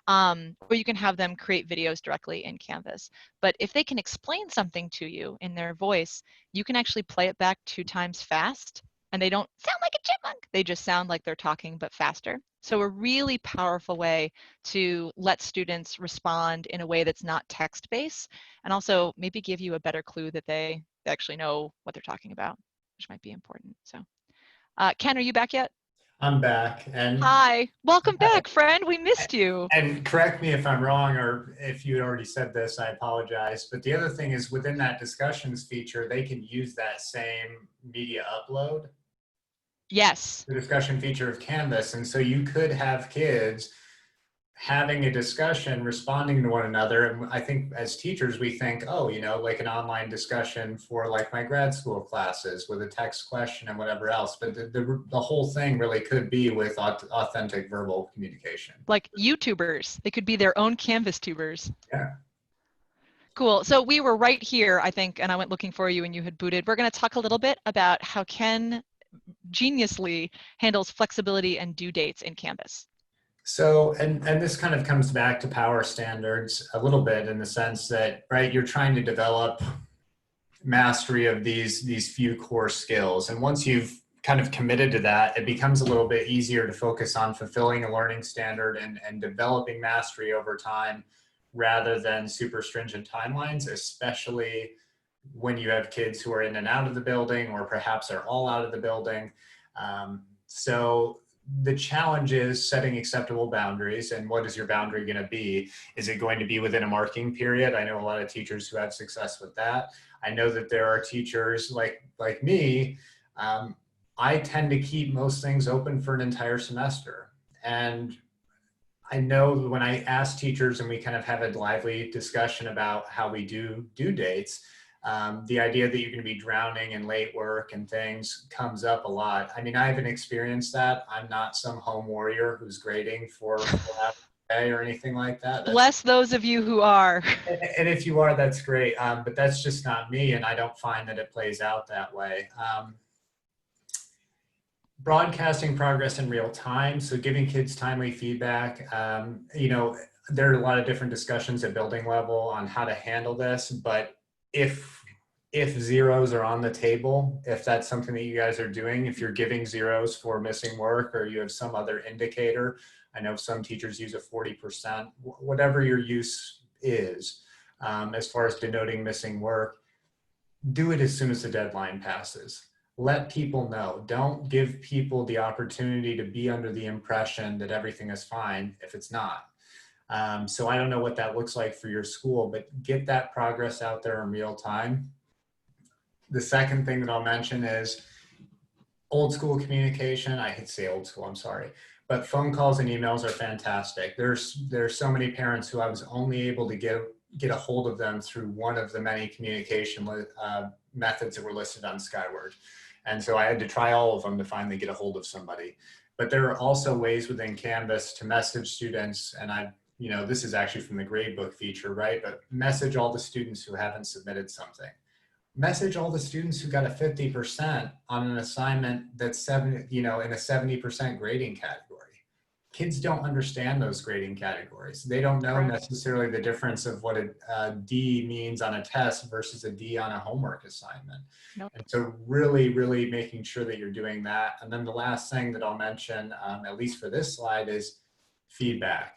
or you can have them create videos directly in Canvas. But if they can explain something to you in their voice, you can actually play it back 2 times fast, and they don't sound like a chipmunk. They just sound like they're talking, but faster. So a really powerful way to let students respond in a way that's not text-based, and also maybe give you a better clue that they actually know what they're talking about, which might be important. So Ken, are you back yet? I'm back. And hi, welcome back, friend. We missed you. And correct me if I'm wrong, or if you had already said this, I apologize. But the other thing is, within that discussions feature, they can use that same media upload. Yes. The discussion feature of Canvas. And so you could have kids having a discussion, responding to one another. And I think as teachers, we think, oh, you know, like an online discussion for like my grad school classes with a text question and whatever else. But the whole thing really could be with authentic verbal communication. Like YouTubers, they could be their own Canvas tubers. Yeah. Cool. So we were right here, I think, and I went looking for you and you had booted. We're going to talk a little bit about how Ken geniusly handles flexibility and due dates in Canvas. So, and this kind of comes back to power standards a little bit, in the sense that, right, you're trying to develop mastery of these few core skills. And once you've kind of committed to that, it becomes a little bit easier to focus on fulfilling a learning standard and developing mastery over time, rather than super stringent timelines, especially when you have kids who are in and out of the building, or perhaps are all out of the building. So the challenge is setting acceptable boundaries. And what is your boundary going to be? Is it going to be within a marking period? I know a lot of teachers who have success with that. I know that there are teachers like me. I tend to keep most things open for an entire semester. And I know when I ask teachers and we kind of have a lively discussion about how we do due dates, the idea that you're going to be drowning in late work and things comes up a lot. I mean, I haven't experienced that. I'm not some home warrior who's grading for a day or anything like that. Bless those of you who are. And if you are, that's great. But that's just not me, and I don't find that it plays out that way. Broadcasting progress in real time, so giving kids timely feedback. You know, there are a lot of different discussions at building level on how to handle this, but if zeros are on the table, if that's something that you guys are doing, if you're giving zeros for missing work or you have some other indicator, I know some teachers use a 40%, whatever your use is, as far as denoting missing work, do it as soon as the deadline passes. Let people know. Don't give people the opportunity to be under the impression that everything is fine if it's not. So I don't know what that looks like for your school, but get that progress out there in real time. The second thing that I'll mention is old school communication. I hate to say old school, I'm sorry, but phone calls and emails are fantastic. There's so many parents who I was only able to get a hold of them through one of the many communication methods that were listed on Skyward. And so I had to try all of them to finally get a hold of somebody. But there are also ways within Canvas to message students, and this is actually from the gradebook feature, right? But message all the students who haven't submitted something. Message all the students who got a 50% on an assignment that's in a 70% grading category. Kids don't understand those grading categories. They don't know necessarily the difference of what a D means on a test versus a D on a homework assignment. Nope. And so really, really making sure that you're doing that. And then the last thing that I'll mention, at least for this slide, is feedback.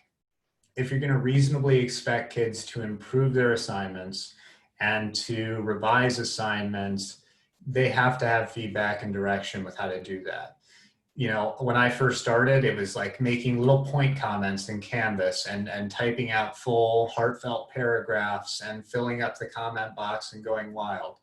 If you're going to reasonably expect kids to improve their assignments and to revise assignments, they have to have feedback and direction with how to do that. When I first started, it was like making little point comments in Canvas and typing out full heartfelt paragraphs and filling up the comment box and going wild.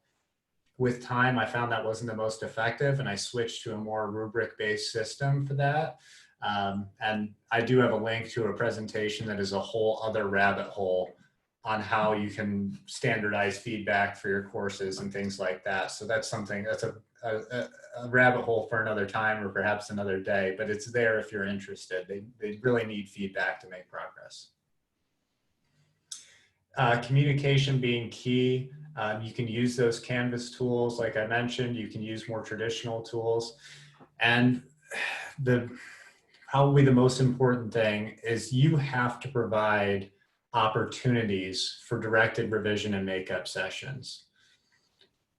With time, I found that wasn't the most effective, and I switched to a more rubric-based system for that. And I do have a link to a presentation that is a whole other rabbit hole on how you can standardize feedback for your courses and things like that. So that's something, that's a rabbit hole for another time or perhaps another day, but it's there if you're interested. They really need feedback to make progress. Communication being key. You can use those Canvas tools. Like I mentioned, you can use more traditional tools. And probably the most important thing is you have to provide opportunities for directed revision and makeup sessions.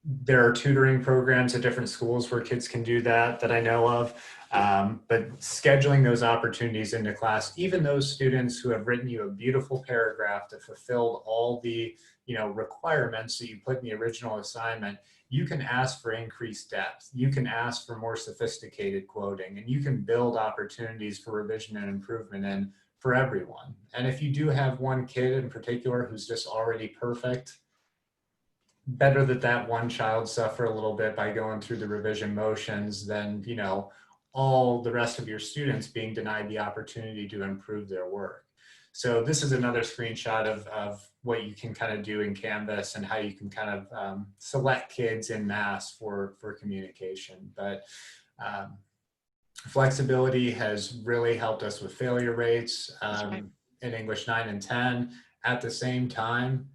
There are tutoring programs at different schools where kids can do that I know of, but scheduling those opportunities into class, even those students who have written you a beautiful paragraph that fulfilled all the requirements that you put in the original assignment, you can ask for increased depth, you can ask for more sophisticated quoting, and you can build opportunities for revision and improvement in for everyone. And if you do have one kid in particular who's just already perfect, better that one child suffer a little bit by going through the revision motions than all the rest of your students being denied the opportunity to improve their work. So this is another screenshot of what you can kind of do in Canvas and how you can kind of select kids en masse for communication. But flexibility has really helped us with failure rates in English 9 and 10. At the same time,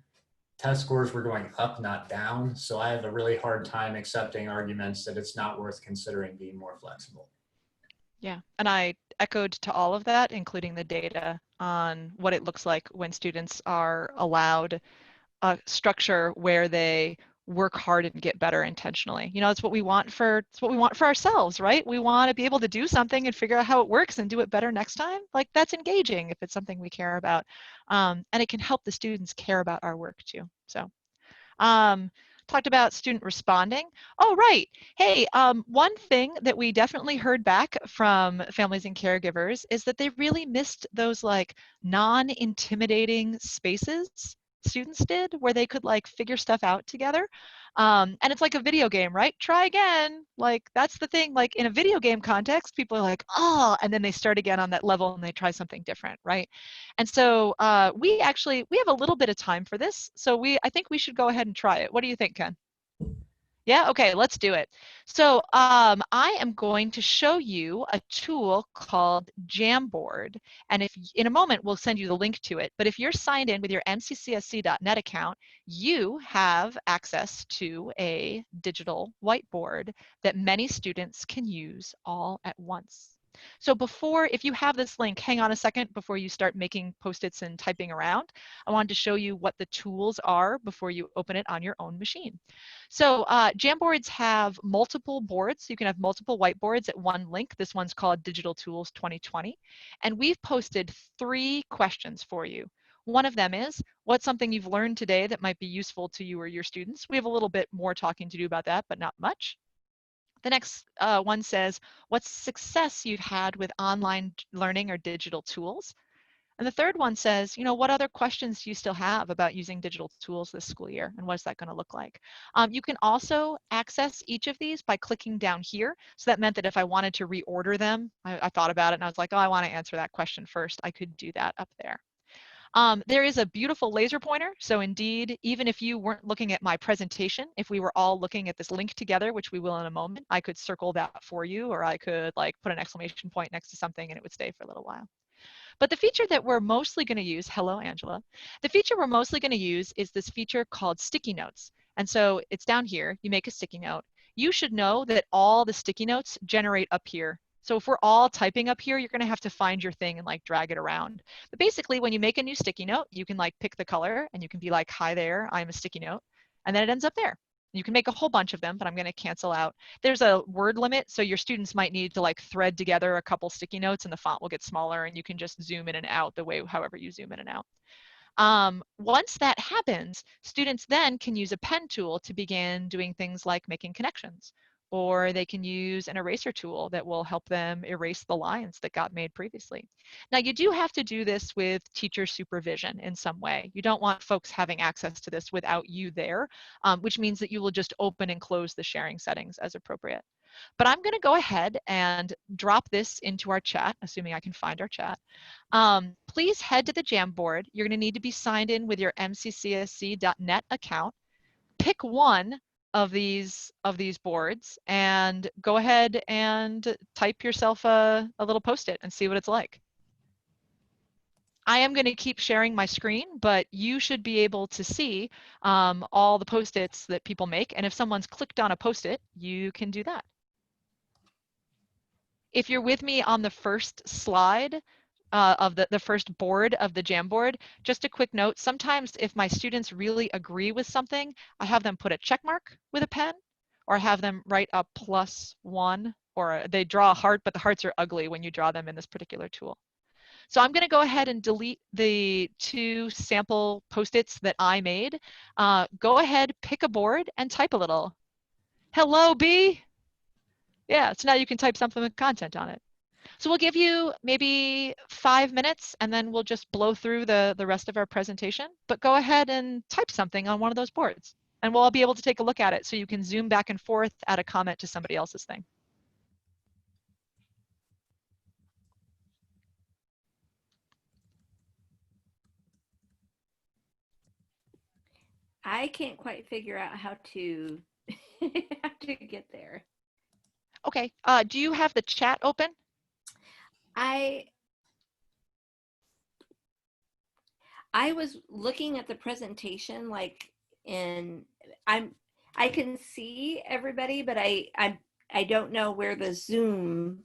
test scores were going up, not down. So I have a really hard time accepting arguments that it's not worth considering being more flexible. Yeah, and I echoed to all of that, including the data on what it looks like when students are allowed a structure where they work hard and get better intentionally. It's what we want for ourselves, right? We want to be able to do something and figure out how it works and do it better next time. Like, that's engaging if it's something we care about. And it can help the students care about our work too. So talked about student responding. Oh, right. Hey, one thing that we definitely heard back from families and caregivers is that they really missed those like non-intimidating spaces students did where they could like figure stuff out together. And it's like a video game, right? Try again. Like, that's the thing. Like, in a video game context, people are like, oh, and then they start again on that level and they try something different, right? And so we have a little bit of time for this. So I think we should go ahead and try it. What do you think, Ken? Yeah, okay, let's do it. So I am going to show you a tool called Jamboard. And in a moment, we'll send you the link to it. But if you're signed in with your nccsc.net account, you have access to a digital whiteboard that many students can use all at once. So before, if you have this link, hang on a second before you start making Post-its and typing around. I wanted to show you what the tools are before you open it on your own machine. So Jamboards have multiple boards. You can have multiple whiteboards at one link. This one's called Digital Tools 2020. And we've posted 3 questions for you. One of them is, what's something you've learned today that might be useful to you or your students? We have a little bit more talking to do about that, but not much. The next one says, what's success you've had with online learning or digital tools? And the third one says, you know, what other questions do you still have about using digital tools this school year? And what's that going to look like? You can also access each of these by clicking down here. So that meant that if I wanted to reorder them, I thought about it and I was like, oh, I want to answer that question first. I could do that up there. There is a beautiful laser pointer. So indeed, even if you weren't looking at my presentation, if we were all looking at this link together, which we will in a moment, I could circle that for you, or I could like put an exclamation point next to something and it would stay for a little while. But the feature that we're mostly going to use, hello, Angela. The feature we're mostly going to use is this feature called sticky notes. And so it's down here, you make a sticky note. You should know that all the sticky notes generate up here. So if we're all typing up here, you're going to have to find your thing and like drag it around. But basically, when you make a new sticky note, you can like pick the color and you can be like, hi there, I'm a sticky note. And then it ends up there. You can make a whole bunch of them, but I'm going to cancel out. There's a word limit, so your students might need to like thread together a couple sticky notes and the font will get smaller and you can just zoom in and out the way, however you zoom in and out. Once that happens, students then can use a pen tool to begin doing things like making connections, or they can use an eraser tool that will help them erase the lines that got made previously. Now, you do have to do this with teacher supervision in some way. You don't want folks having access to this without you there, which means that you will just open and close the sharing settings as appropriate. But I'm going to go ahead and drop this into our chat, assuming I can find our chat. Please head to the Jamboard. You're going to need to be signed in with your mccsc.net account. Pick one of these boards and go ahead and type yourself a little post-it and see what it's like. I am going to keep sharing my screen, but you should be able to see all the post-its that people make. And if someone's clicked on a post-it, you can do that. If you're with me on the first slide of the first board of the Jamboard, just a quick note, sometimes if my students really agree with something, I have them put a check mark with a pen, or I have them write a +1, or they draw a heart, but the hearts are ugly when you draw them in this particular tool. So I'm going to go ahead and delete the 2 sample post-its that I made. Go ahead, pick a board, and type a little. Hello, B. Yeah, so now you can type something with content on it. So we'll give you maybe 5 minutes and then we'll just blow through the rest of our presentation. But go ahead and type something on one of those boards and we'll all be able to take a look at it so you can zoom back and forth, add a comment to somebody else's thing. I can't quite figure out how to how to get there. Okay, do you have the chat open? I was looking at the presentation like I can see everybody, but I don't know where the Zoom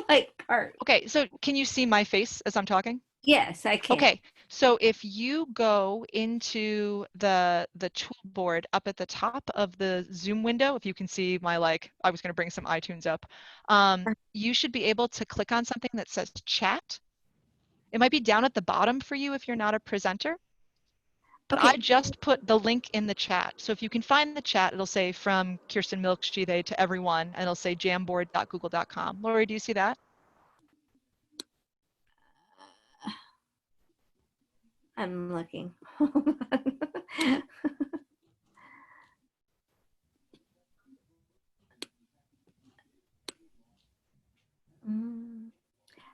like part. Okay, so can you see my face as I'm talking? Yes, I can. Okay, so if you go into the tool board up at the top of the Zoom window, if you can see my like, I was going to bring some iTunes up, you should be able to click on something that says chat. It might be down at the bottom for you if you're not a presenter. But Okay. I just put the link in the chat. So if you can find the chat, it'll say from Kirstin Milkshe to everyone, and it'll say jamboard.google.com. Lori, do you see that? I'm looking.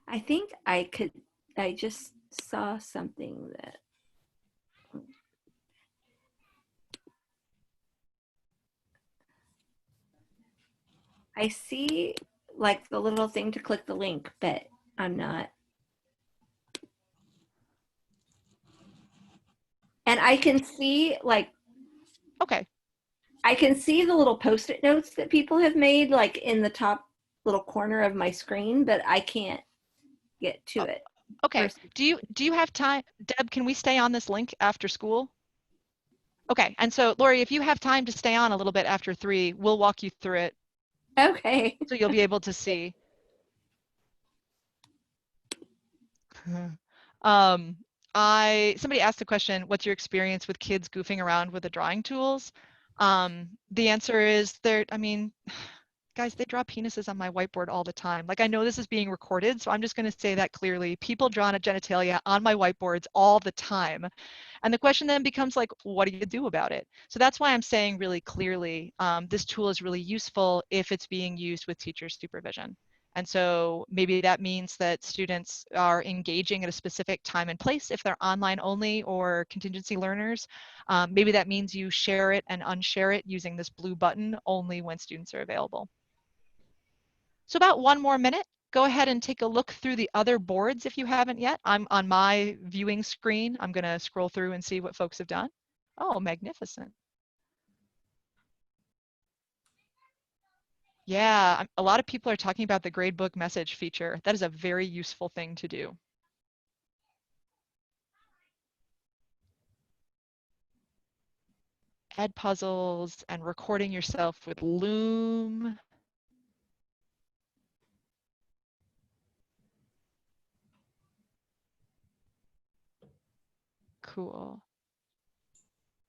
I think I just saw something that I see like the little thing to click the link, but I'm not. And I can see like, okay, I can see the little Post-it notes that people have made like in the top little corner of my screen, but I can't get to it. Okay. Do you have time, Deb? Can we stay on this link after school? Okay. And so, Lori, if you have time to stay on a little bit after 3, we'll walk you through it. Okay. So you'll be able to see. Somebody asked the question, what's your experience with kids goofing around with the drawing tools? The answer is guys, they draw penises on my whiteboard all the time. Like, I know this is being recorded, so I'm just going to say that clearly. People draw genitalia on my whiteboards all the time. And the question then becomes like, what do you do about it? So that's why I'm saying really clearly, this tool is really useful if it's being used with teacher supervision. And so maybe that means that students are engaging at a specific time and place if they're online only or contingency learners. Maybe that means you share it and unshare it using this blue button only when students are available. So about 1 more minute, go ahead and take a look through the other boards if you haven't yet. I'm on my viewing screen. I'm going to scroll through and see what folks have done. Oh, magnificent. Yeah, a lot of people are talking about the gradebook message feature. That is a very useful thing to do. Ed puzzles and recording yourself with Loom. Cool.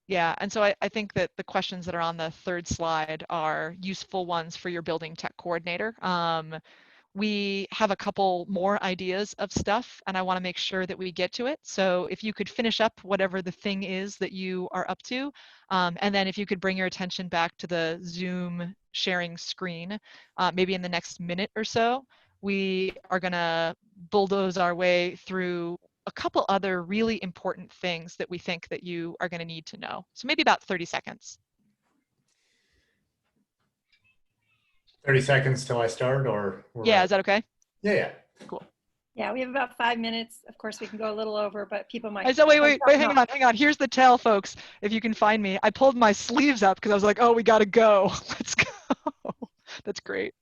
Yeah, and so I think that the questions that are on the 3rd slide are useful ones for your building tech coordinator. We have a couple more ideas of stuff, and I want to make sure that we get to it. So if you could finish up whatever the thing is that you are up to, and then if you could bring your attention back to the Zoom sharing screen, maybe in the next minute or so, we are going to bulldoze our way through a couple other really important things that we think that you are going to need to know. So maybe about 30 seconds. 30 seconds till I start, or Yeah, right? is that okay? Yeah. Cool. Yeah, we have about 5 minutes. Of course, we can go a little over, but people might. So wait, hang on. Here's the tell, folks. If you can find me, I pulled my sleeves up because I was like, oh, we got to go. Let's go. That's great.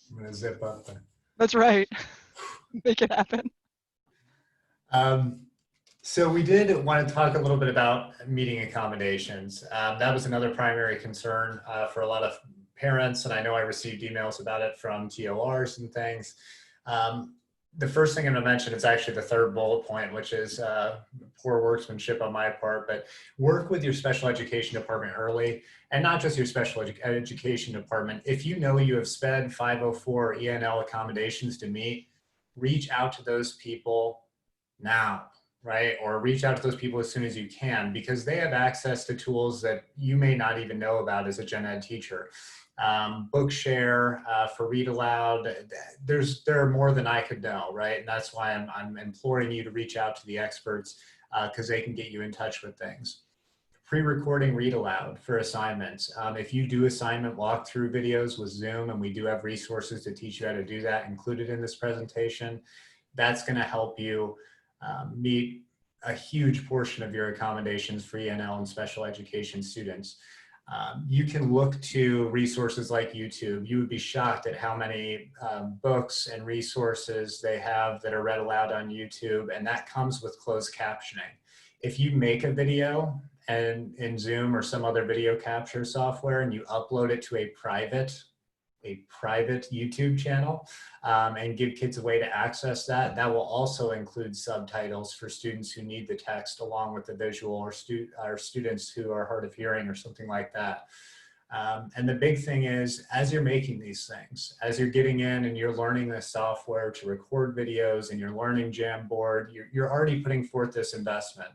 I'm going to zip up then. That's right. Make it happen. So we did want to talk a little bit about meeting accommodations. That was another primary concern for a lot of parents, and I know I received emails about it from TORs and things. The first thing I'm going to mention is actually the 3rd bullet point, which is poor workmanship on my part, but work with your special education department early, and not just your special education department. If you know you have SPED 504 ENL accommodations to meet, reach out to those people now, right? Or reach out to those people as soon as you can, because they have access to tools that you may not even know about as a gen ed teacher. Bookshare for Read Aloud, there are more than I could know, right? And that's why I'm imploring you to reach out to the experts because they can get you in touch with things. Pre-recording Read Aloud for assignments. If you do assignment walkthrough videos with Zoom, and we do have resources to teach you how to do that included in this presentation, that's going to help you meet a huge portion of your accommodations for ENL and special education students. You can look to resources like YouTube. You would be shocked at how many books and resources they have that are read aloud on YouTube, and that comes with closed captioning. If you make a video and in Zoom or some other video capture software and you upload it to a private YouTube channel and give kids a way to access that, that will also include subtitles for students who need the text along with the visual, or students who are hard of hearing or something like that. And the big thing is, as you're making these things, as you're getting in and you're learning this software to record videos and you're learning Jamboard, you're already putting forth this investment.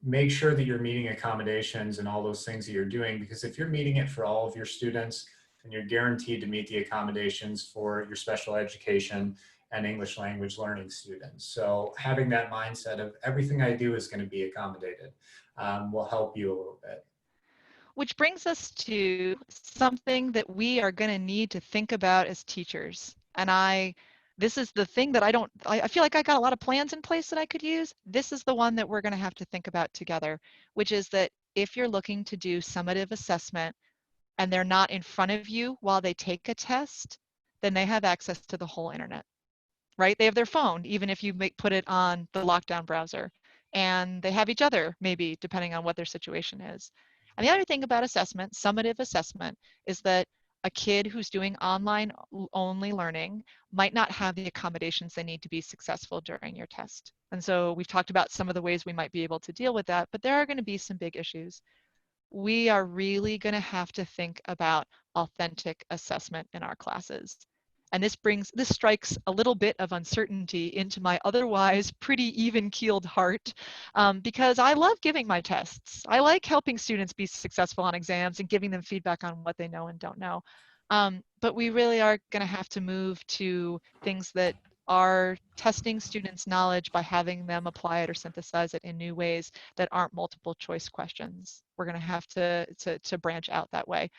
Make sure that you're meeting accommodations and all those things that you're doing, because if you're meeting it for all of your students, and you're guaranteed to meet the accommodations for your special education and English language learning students. So having that mindset of everything I do is going to be accommodated will help you a little bit. Which brings us to something that we are going to need to think about as teachers. And this is the thing that I feel like I got a lot of plans in place that I could use. This is the one that we're going to have to think about together, which is that if you're looking to do summative assessment, and they're not in front of you while they take a test, then they have access to the whole internet, right? They have their phone, even if you put it on the lockdown browser, and they have each other, maybe, depending on what their situation is. And the other thing about assessment, summative assessment, is that a kid who's doing online only learning might not have the accommodations they need to be successful during your test. And so we've talked about some of the ways we might be able to deal with that, but there are going to be some big issues. We are really going to have to think about authentic assessment in our classes. And this strikes a little bit of uncertainty into my otherwise pretty even-keeled heart, because I love giving my tests. I like helping students be successful on exams and giving them feedback on what they know and don't know. But we really are going to have to move to things that are testing students' knowledge by having them apply it or synthesize it in new ways that aren't multiple choice questions. We're going to have to branch out that way.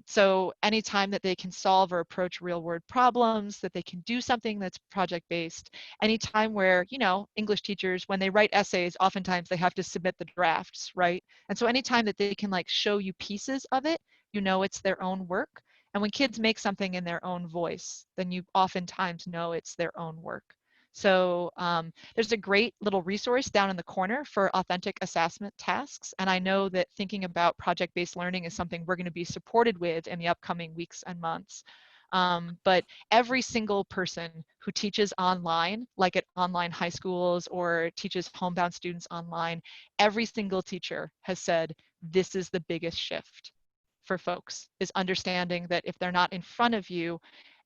So anytime that they can solve or approach real world problems, that they can do something that's project based, anytime where, you know, English teachers, when they write essays, oftentimes they have to submit the drafts, right? And so anytime that they can like show you pieces of it, you know it's their own work. And when kids make something in their own voice, then you oftentimes know it's their own work. So there's a great little resource down in the corner for authentic assessment tasks. And I know that thinking about project-based learning is something we're going to be supported with in the upcoming weeks and months. But every single person who teaches online, like at online high schools or teaches homebound students online, every single teacher has said, this is the biggest shift for folks, is understanding that if they're not in front of you,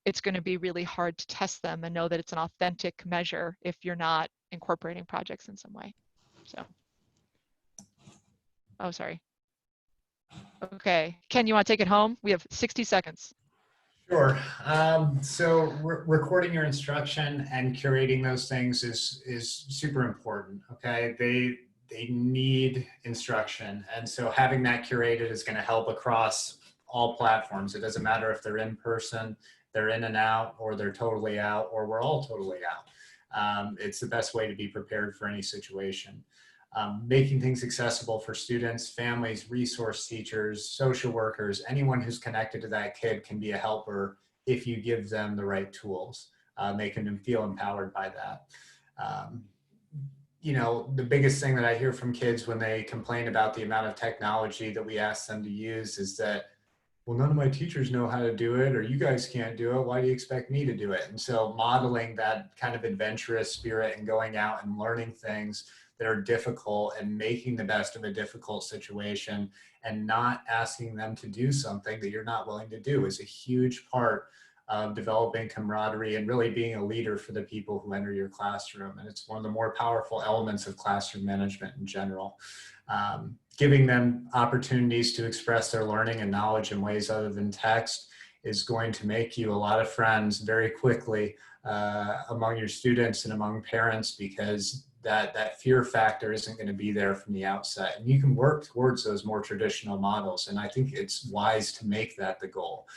it's going to be really hard to test them and know that it's an authentic measure if you're not incorporating projects in some way. So, oh, sorry. Okay, Ken, you want to take it home? We have 60 seconds. Sure. So recording your instruction and curating those things is super important. Okay, they need instruction, and so having that curated is going to help across all platforms. It doesn't matter if they're in person, they're in and out, or they're totally out, or we're all totally out. It's the best way to be prepared for any situation. Making things accessible for students, families, resource teachers, social workers, anyone who's connected to that kid can be a helper if you give them the right tools, making them feel empowered by that. You know, the biggest thing that I hear from kids when they complain about the amount of technology that we ask them to use is that, well, none of my teachers know how to do it, or you guys can't do it. Why do you expect me to do it? And so modeling that kind of adventurous spirit and going out and learning things that are difficult and making the best of a difficult situation and not asking them to do something that you're not willing to do is a huge part of developing camaraderie and really being a leader for the people who enter your classroom. And it's one of the more powerful elements of classroom management in general. Giving them opportunities to express their learning and knowledge in ways other than text is going to make you a lot of friends very quickly among your students and among parents, because that fear factor isn't going to be there from the outset. And you can work towards those more traditional models. And I think it's wise to make that the goal.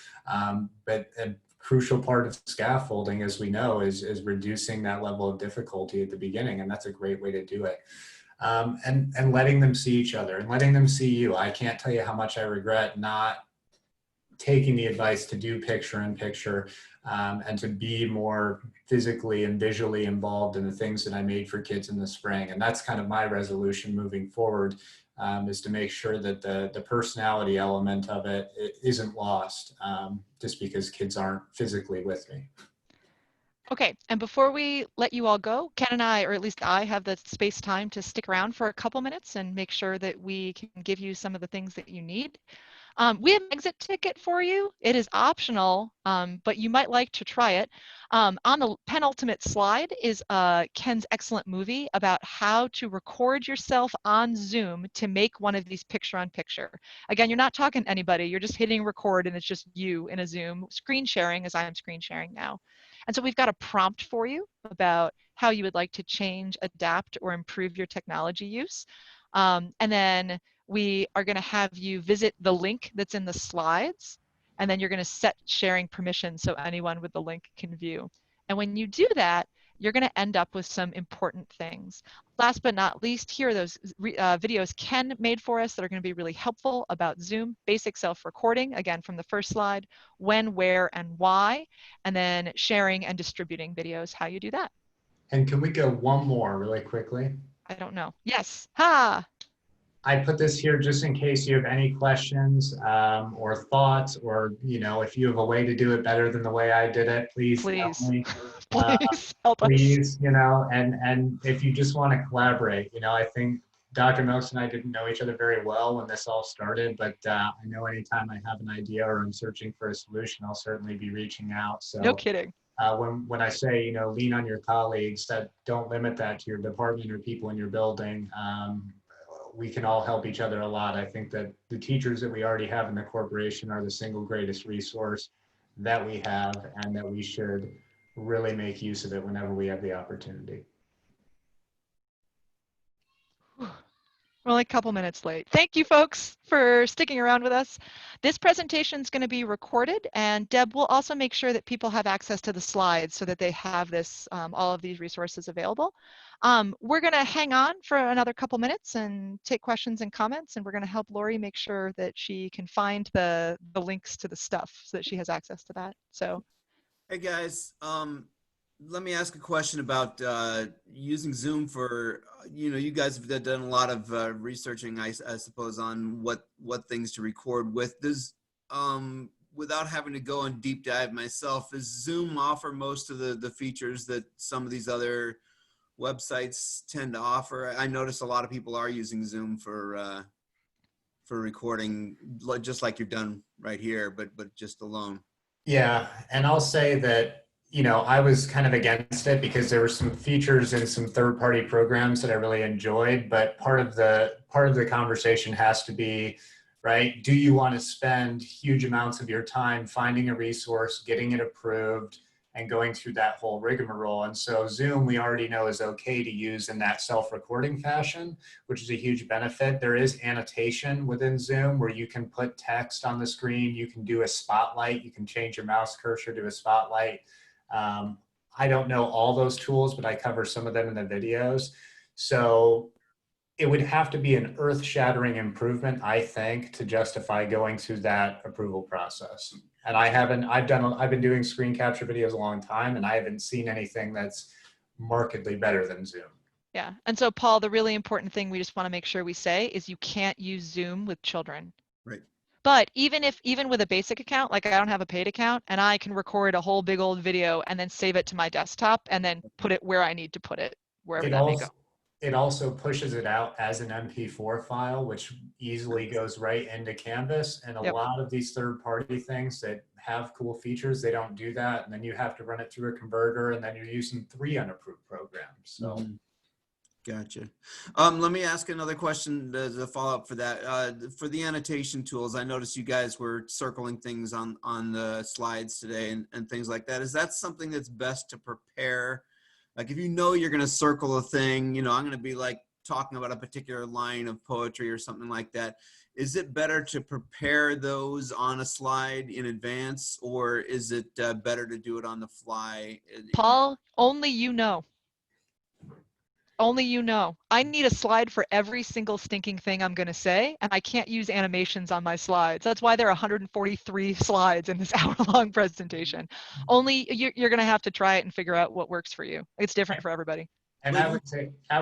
But a crucial part of scaffolding, as we know, is reducing that level of difficulty at the beginning. And that's a great way to do it. And letting them see each other and letting them see you. I can't tell you how much I regret not taking the advice to do picture-in-picture and to be more physically and visually involved in the things that I made for kids in the spring. And that's kind of my resolution moving forward, is to make sure that the personality element of it isn't lost just because kids aren't physically with me. Okay, and before we let you all go, Ken and I, or at least I, have the space time to stick around for a couple minutes and make sure that we can give you some of the things that you need. We have an exit ticket for you. It is optional, but you might like to try it. On the penultimate slide is Ken's excellent movie about how to record yourself on Zoom to make one of these picture-on-picture. Again, you're not talking to anybody. You're just hitting record, and it's just you in a Zoom, screen sharing as I am screen sharing now. And so we've got a prompt for you about how you would like to change, adapt, or improve your technology use. And then we are going to have you visit the link that's in the slides, and then you're going to set sharing permission so anyone with the link can view. And when you do that, you're going to end up with some important things. Last but not least, here are those videos Ken made for us that are going to be really helpful about Zoom. Basic self-recording, again, from the first slide, when, where, and why, and then sharing and distributing videos, how you do that. And can we go one more really quickly? I don't know. Yes. Ha! I put this here just in case you have any questions or thoughts, or, you know, if you have a way to do it better than the way I did it, please tell Please. me. Please help us. Please, you know, and if you just want to collaborate, you know, I think Dr. Milks and I didn't know each other very well when this all started, but I know anytime I have an idea or I'm searching for a solution, I'll certainly be reaching out. So No kidding. when I say, you know, lean on your colleagues, that don't limit that to your department or people in your building. We can all help each other a lot. I think that the teachers that we already have in the corporation are the single greatest resource that we have, and that we should really make use of it whenever we have the opportunity. We're only a couple minutes late. Thank you, folks, for sticking around with us. This presentation is going to be recorded, and Deb will also make sure that people have access to the slides so that they have this, all of these resources available. We're going to hang on for another couple minutes and take questions and comments, and we're going to help Lori make sure that she can find the links to the stuff so that she has access to that. So, hey guys, let me ask a question about using Zoom for, you know, you guys have done a lot of researching, I suppose, on what things to record with. Does, without having to go on deep dive myself, does Zoom offer most of the features that some of these other websites tend to offer? I notice a lot of people are using Zoom for recording, just like you're done right here, but just alone. Yeah, and I'll say that, you know, I was kind of against it because there were some features in some third-party programs that I really enjoyed, but part of the conversation has to be, right, do you want to spend huge amounts of your time finding a resource, getting it approved, and going through that whole rigmarole? And so Zoom, we already know, is okay to use in that self-recording fashion, which is a huge benefit. There is annotation within Zoom where you can put text on the screen, you can do a spotlight, you can change your mouse cursor to a spotlight. I don't know all those tools, but I cover some of them in the videos. So it would have to be an earth-shattering improvement, I think, to justify going through that approval process. And I've been doing screen capture videos a long time, and I haven't seen anything that's markedly better than Zoom. yeah. And so, Paul, the really important thing we just want to make sure we say is you can't use Zoom with children. Right. But even with a basic account, like I don't have a paid account, and I can record a whole big old video and then save it to my desktop and then put it where I need to put it, wherever that may go. It also pushes it out as an MP4 file, which easily goes right into Canvas. And a lot of these third-party things that have cool features, they don't do that. And then you have to run it through a converter, and then you're using 3 unapproved programs. So. Gotcha. Let me ask another question as a follow-up for that. For the annotation tools, I noticed you guys were circling things on the slides today and things like that. Is that something that's best to prepare? Like if you know you're going to circle a thing, you know, I'm going to be like talking about a particular line of poetry or something like that. Is it better to prepare those on a slide in advance, or is it better to do it on the fly? Paul, only you know. Only you know. I need a slide for every single stinking thing I'm going to say, and I can't use animations on my slides. That's why there are 143 slides in this hour-long presentation. Only you're going to have to try it and figure out what works for you. It's different for everybody. And I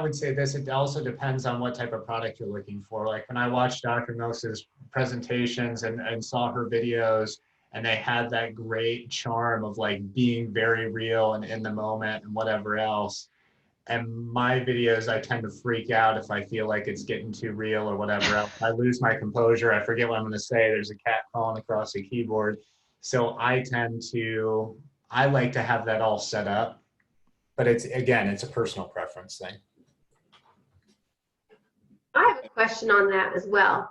would say this, it also depends on what type of product you're looking for. Like when I watched Dr. Mills' presentations and saw her videos, and they had that great charm of like being very real and in the moment and whatever else. And my videos, I tend to freak out if I feel like it's getting too real or whatever else. I lose my composure. I forget what I'm going to say. There's a cat crawling across the keyboard. So I like to have that all set up. But it's a personal preference thing. I have a question on that as well.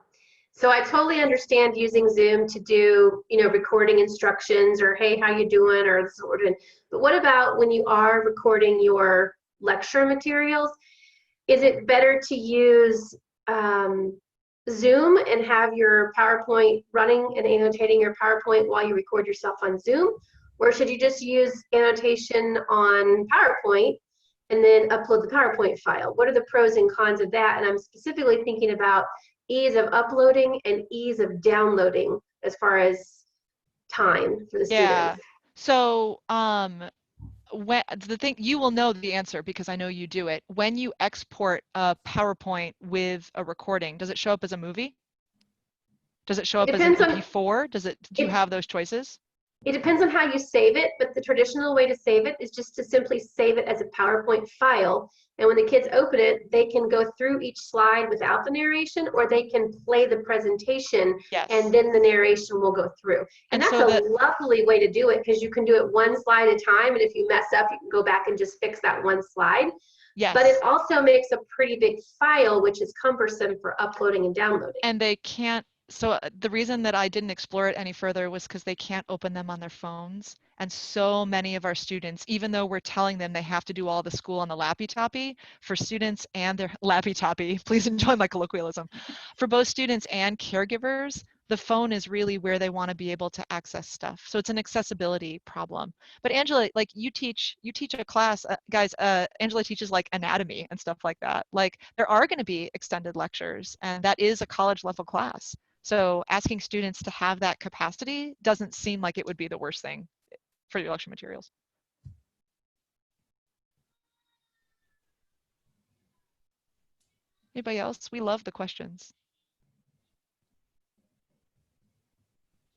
So I totally understand using Zoom to do, you know, recording instructions or, hey, how you doing, or sort of. But what about when you are recording your lecture materials? Is it better to use Zoom and have your PowerPoint running and annotating your PowerPoint while you record yourself on Zoom? Or should you just use annotation on PowerPoint and then upload the PowerPoint file? What are the pros and cons of that? And I'm specifically thinking about ease of uploading and ease of downloading as far as time for the Yeah. students. So when the thing, you will know the answer because I know you do it. When you export a PowerPoint with a recording, does it show up as a movie? Does it show It up as an depends on MP4? Do you it. have those choices? It depends on how you save it, but the traditional way to save it is just to simply save it as a PowerPoint file. And when the kids open it, they can go through each slide without the narration, or they can play the presentation Yes. and then the narration will go through. And And that's so a lovely way to do it because you can do it one slide at a time. And if you mess up, you can go back and just fix that one slide. yes. But it also makes a pretty big file, which is cumbersome for uploading and downloading. And they can't, so the reason that I didn't explore it any further was because they can't open them on their phones. And so many of our students, even though we're telling them they have to do all the school on the lappy-tappy, for students and their lappy-tappy, please enjoy my colloquialism, for both students and caregivers, the phone is really where they want to be able to access stuff. So it's an accessibility problem. But Angela, like you teach a class, guys, Angela teaches like anatomy and stuff like that. Like there are going to be extended lectures and that is a college level class. So asking students to have that capacity doesn't seem like it would be the worst thing for your lecture materials. Anybody else? We love the questions.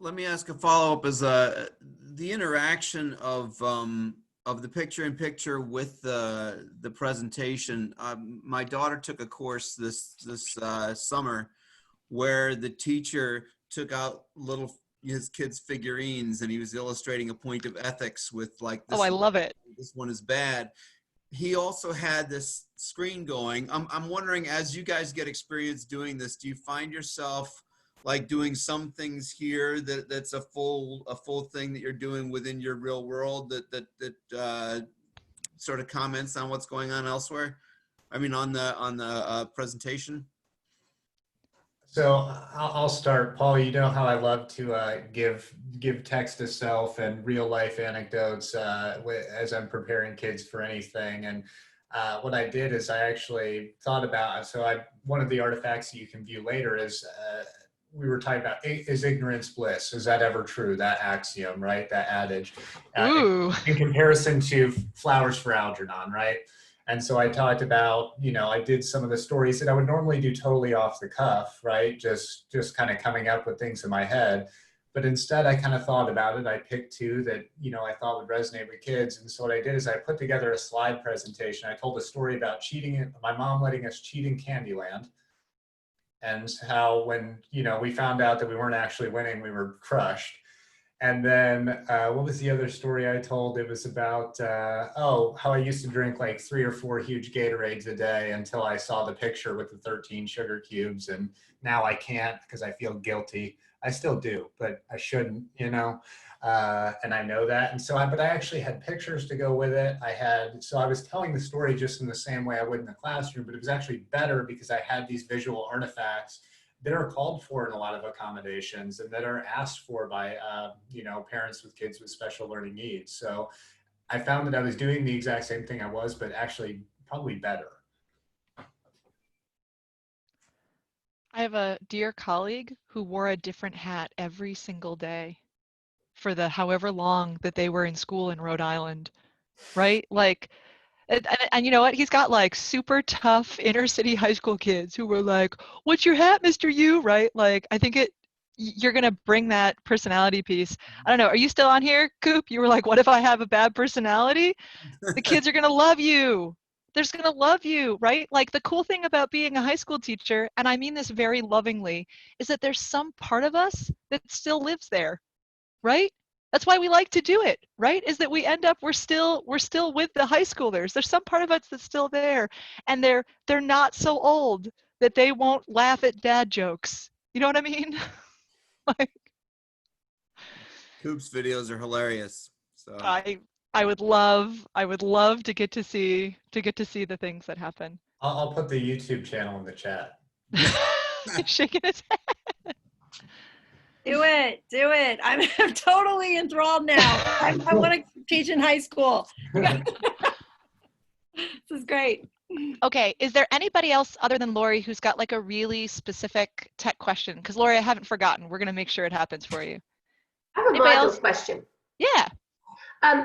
Let me ask a follow-up. Is the interaction of the picture-in-picture with the presentation? My daughter took a course this summer where the teacher took out his kids' figurines and he was illustrating a point of ethics with like this. Oh, I love it. This one is bad. He also had this screen going. I'm wondering, as you guys get experience doing this, do you find yourself like doing some things here that's a full thing that you're doing within your real world that sort of comments on what's going on elsewhere? I mean, on the presentation. So I'll start. Paul, you know how I love to give text to self and real life anecdotes as I'm preparing kids for anything. And what I did is I actually thought about, one of the artifacts that you can view later is, we were talking about, is ignorance bliss? Is that ever true? That axiom, right? That adage. Ooh. In comparison to flowers for Algernon, right? And so I talked about, I did some of the stories that I would normally do totally off the cuff, right? Just kind of coming up with things in my head. But instead, I kind of thought about it. I picked two that, I thought would resonate with kids. And so what I did is I put together a slide presentation. I told a story about my mom letting us cheat in Candyland. And how when, we found out that we weren't actually winning, we were crushed. And then what was the other story I told? It was about, how I used to drink like 3 or 4 huge Gatorades a day until I saw the picture with the 13 sugar cubes. And now I can't because I feel guilty. I still do, but I shouldn't, and I know that. And so but I actually had pictures to go with it. So I was telling the story just in the same way I would in the classroom, but it was actually better because I had these visual artifacts that are called for in a lot of accommodations and that are asked for by, parents with kids with special learning needs. So I found that I was doing the exact same thing I was, but actually probably better. I have a dear colleague who wore a different hat every single day for the however long that they were in school in Rhode Island, right? Like, and you know what? He's got like super tough inner city high school kids who were like, "What's your hat, Mr. You?" Right? Like, I think you're gonna bring that personality piece. I don't know. Are you still on here, Coop? You were like, "What if I have a bad personality?" The kids are gonna love you. They're just gonna love you, right? Like the cool thing about being a high school teacher, and I mean this very lovingly, is that there's some part of us that still lives there, right? That's why we like to do it, right? Is that we end up, we're still with the high schoolers. There's some part of us that's still there, and they're not so old that they won't laugh at dad jokes. You know what I mean? Like, Coop's videos are hilarious. So I would love to get to see the things that happen. I'll put the YouTube channel in the chat. Shaking his head. Do it. Do it. I'm totally enthralled now. I want to teach in high school. This is great. Okay, is there anybody else other than Lori who's got like a really specific tech question? Because Lori, I haven't forgotten. We're going to make sure it happens for you. I have a Anybody modules else? question. Yeah.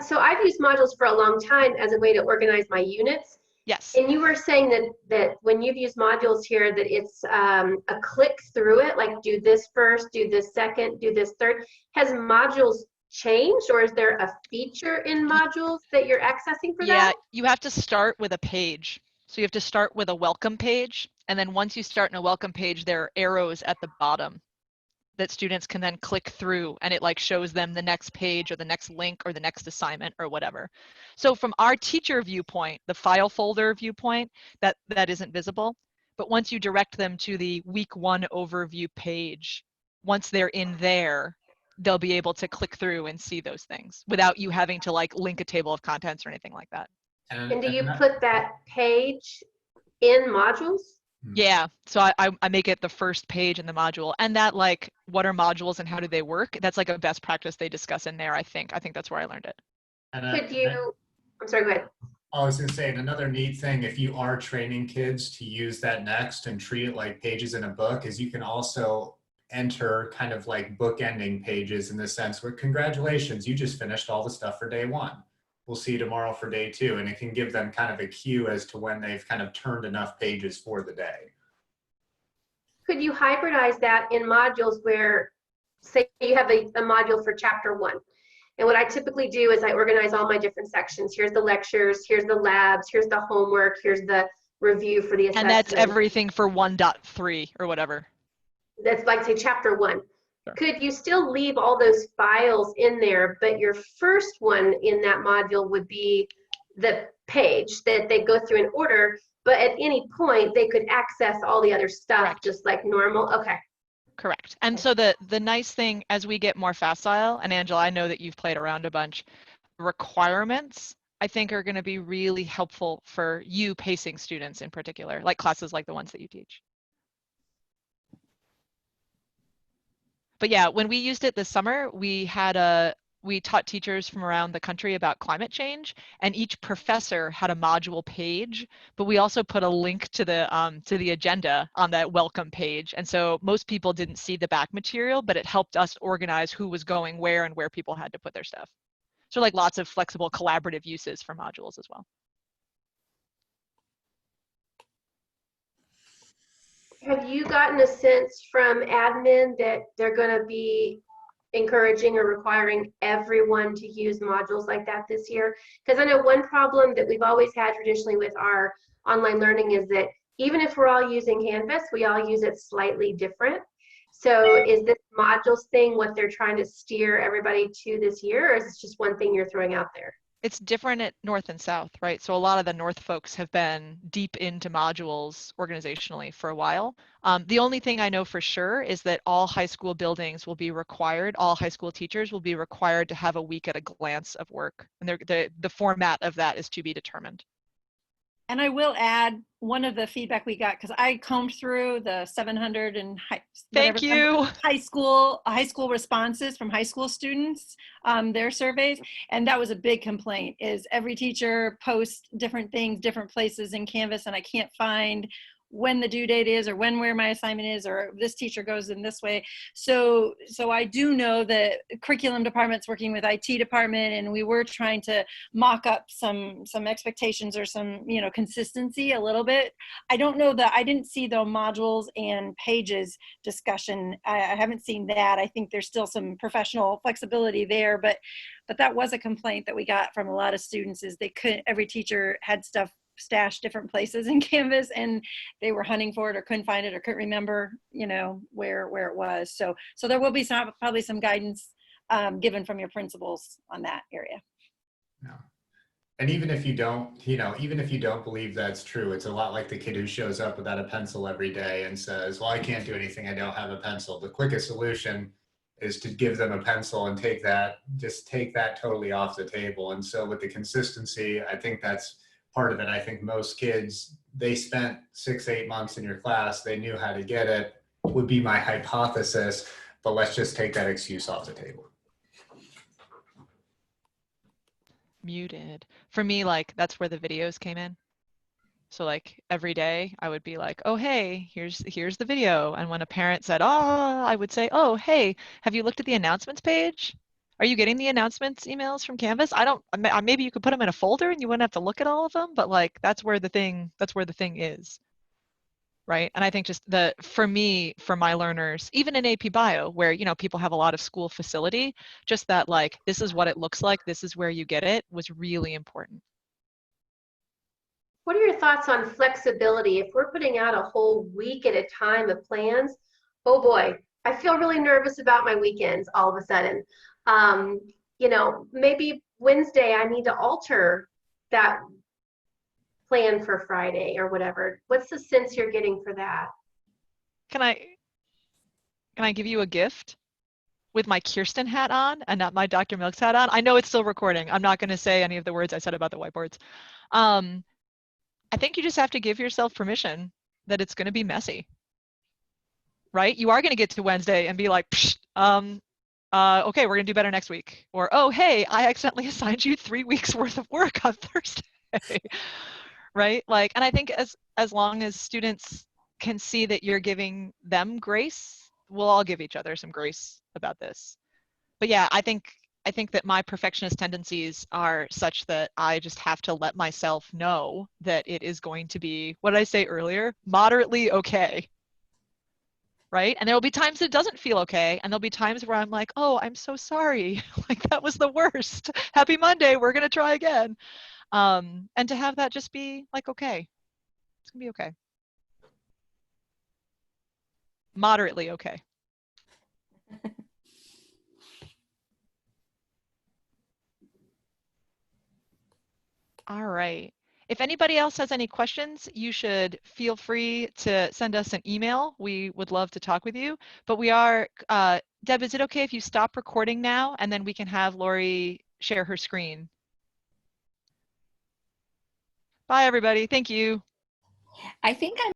So I've used modules for a long time as a way to organize my units. Yes. And you were saying that when you've used modules here, that it's a click through it, like do this first, do this second, do this third. Has modules changed, or is there a feature in modules that you're accessing for Yeah, that? you have to start with a page. So you have to start with a welcome page. And then once you start in a welcome page, there are arrows at the bottom that students can then click through, and it like shows them the next page or the next link or the next assignment or whatever. So from our teacher viewpoint, the file folder viewpoint, that isn't visible. But once you direct them to the week 1 overview page, once they're in there, they'll be able to click through and see those things without you having to like link a table of contents or anything like that. And do you put that page in modules? Yeah, so I make it the first page in the module, and that like what are modules and how do they work? That's like a best practice they discuss in there. I think that's where I learned it. Could you? I'm sorry. Go ahead. I was going to say, and another neat thing, if you are training kids to use that next and treat it like pages in a book, is you can also enter kind of like bookending pages in the sense where congratulations, you just finished all the stuff for day 1. We'll see you tomorrow for day 2. And it can give them kind of a cue as to when they've kind of turned enough pages for the day. Could you hybridize that in modules where, say you have a module for chapter 1. And what I typically do is I organize all my different sections. Here's the lectures, here's the labs, here's the homework, here's the review for the assessment. And that's everything for 1.3 or whatever. That's like, say, chapter 1. Sure. Could you still leave all those files in there, but your first one in that module would be the page that they go through in order, but at any point they could access all the other stuff. Correct. Just like normal? Okay. Correct. And so the nice thing as we get more facile, and Angela, I know that you've played around a bunch, requirements I think are going to be really helpful for you pacing students in particular, like classes like the ones that you teach. But yeah, when we used it this summer, we taught teachers from around the country about climate change, and each professor had a module page, but we also put a link to the agenda on that welcome page. And so most people didn't see the back material, but it helped us organize who was going where and where people had to put their stuff. So like lots of flexible collaborative uses for modules as well. Have you gotten a sense from admin that they're going to be encouraging or requiring everyone to use modules like that this year? Because I know one problem that we've always had traditionally with our online learning is that even if we're all using Canvas, we all use it slightly different. So is this modules thing what they're trying to steer everybody to this year, or is this just one thing you're throwing out there? It's different at North and South, right? So a lot of the North folks have been deep into modules organizationally for a while. The only thing I know for sure is that all high school buildings will be required, all high school teachers will be required to have a week at a glance of work. And the format of that is to be determined. And I will add one of the feedback we got, because I combed through the 700 and high school responses from high school students, their surveys, and that was a big complaint. Is every teacher posts different things, different places in Canvas, and I can't find when the due date is, or where my assignment is, or this teacher goes in this way. So I do know that curriculum department's working with IT department, and we were trying to mock up some expectations or some, consistency a little bit. I don't know that I didn't see the modules and pages discussion. I haven't seen that. I think there's still some professional flexibility there, but that was a complaint that we got from a lot of students, is every teacher had stuff stashed different places in Canvas, and they were hunting for it or couldn't find it or couldn't remember, where it was. So there will be probably some guidance given from your principals on that area. No. And even if you don't, even if you don't believe that's true, it's a lot like the kid who shows up without a pencil every day and says, well, I can't do anything, I don't have a pencil. The quickest solution is to give them a pencil and take that totally off the table. And so with the consistency, I think that's part of it. I think most kids, they spent 6-8 months in your class, they knew how to get it, would be my hypothesis. but let's just take that excuse off the table. Muted. For me, like, that's where the videos came in. So like every day I would be like, oh, hey, here's the video. And when a parent said, oh, I would say, oh, hey, have you looked at the announcements page? Are you getting the announcements emails from Canvas? Maybe you could put them in a folder and you wouldn't have to look at all of them, but like, that's where the thing is. Right. And I think just for me, for my learners, even in AP Bio, where, you know, people have a lot of school facility, just that like, this is what it looks like, this is where you get it, was really important. What are your thoughts on flexibility? If we're putting out a whole week at a time of plans, oh boy, I feel really nervous about my weekends all of a sudden. You know, maybe Wednesday I need to alter that plan for Friday or whatever. What's the sense you're getting for that? Can I give you a gift with my Kirstin hat on and not my Dr. Milks hat on? I know it's still recording. I'm not going to say any of the words I said about the whiteboards. I think you just have to give yourself permission that it's going to be messy, right? You are going to get to Wednesday and be like, okay, we're going to do better next week. Or, oh, hey, I accidentally assigned you 3 weeks worth of work on Thursday, right? Like, and I think as long as students can see that you're giving them grace, we'll all give each other some grace about this. But yeah, I think that my perfectionist tendencies are such that I just have to let myself know that it is going to be, what did I say earlier? Moderately okay. Right? And there will be times it doesn't feel okay. And there'll be times where I'm like, oh, I'm so sorry. Like that was the worst. Happy Monday. We're going to try again. And to have that just be like, okay, it's going to be okay. Moderately okay. All right. If anybody else has any questions, you should feel free to send us an email. We would love to talk with you. But we are, Deb, is it okay if you stop recording now and then we can have Lori share her screen? Bye, everybody. Thank you. I think I'm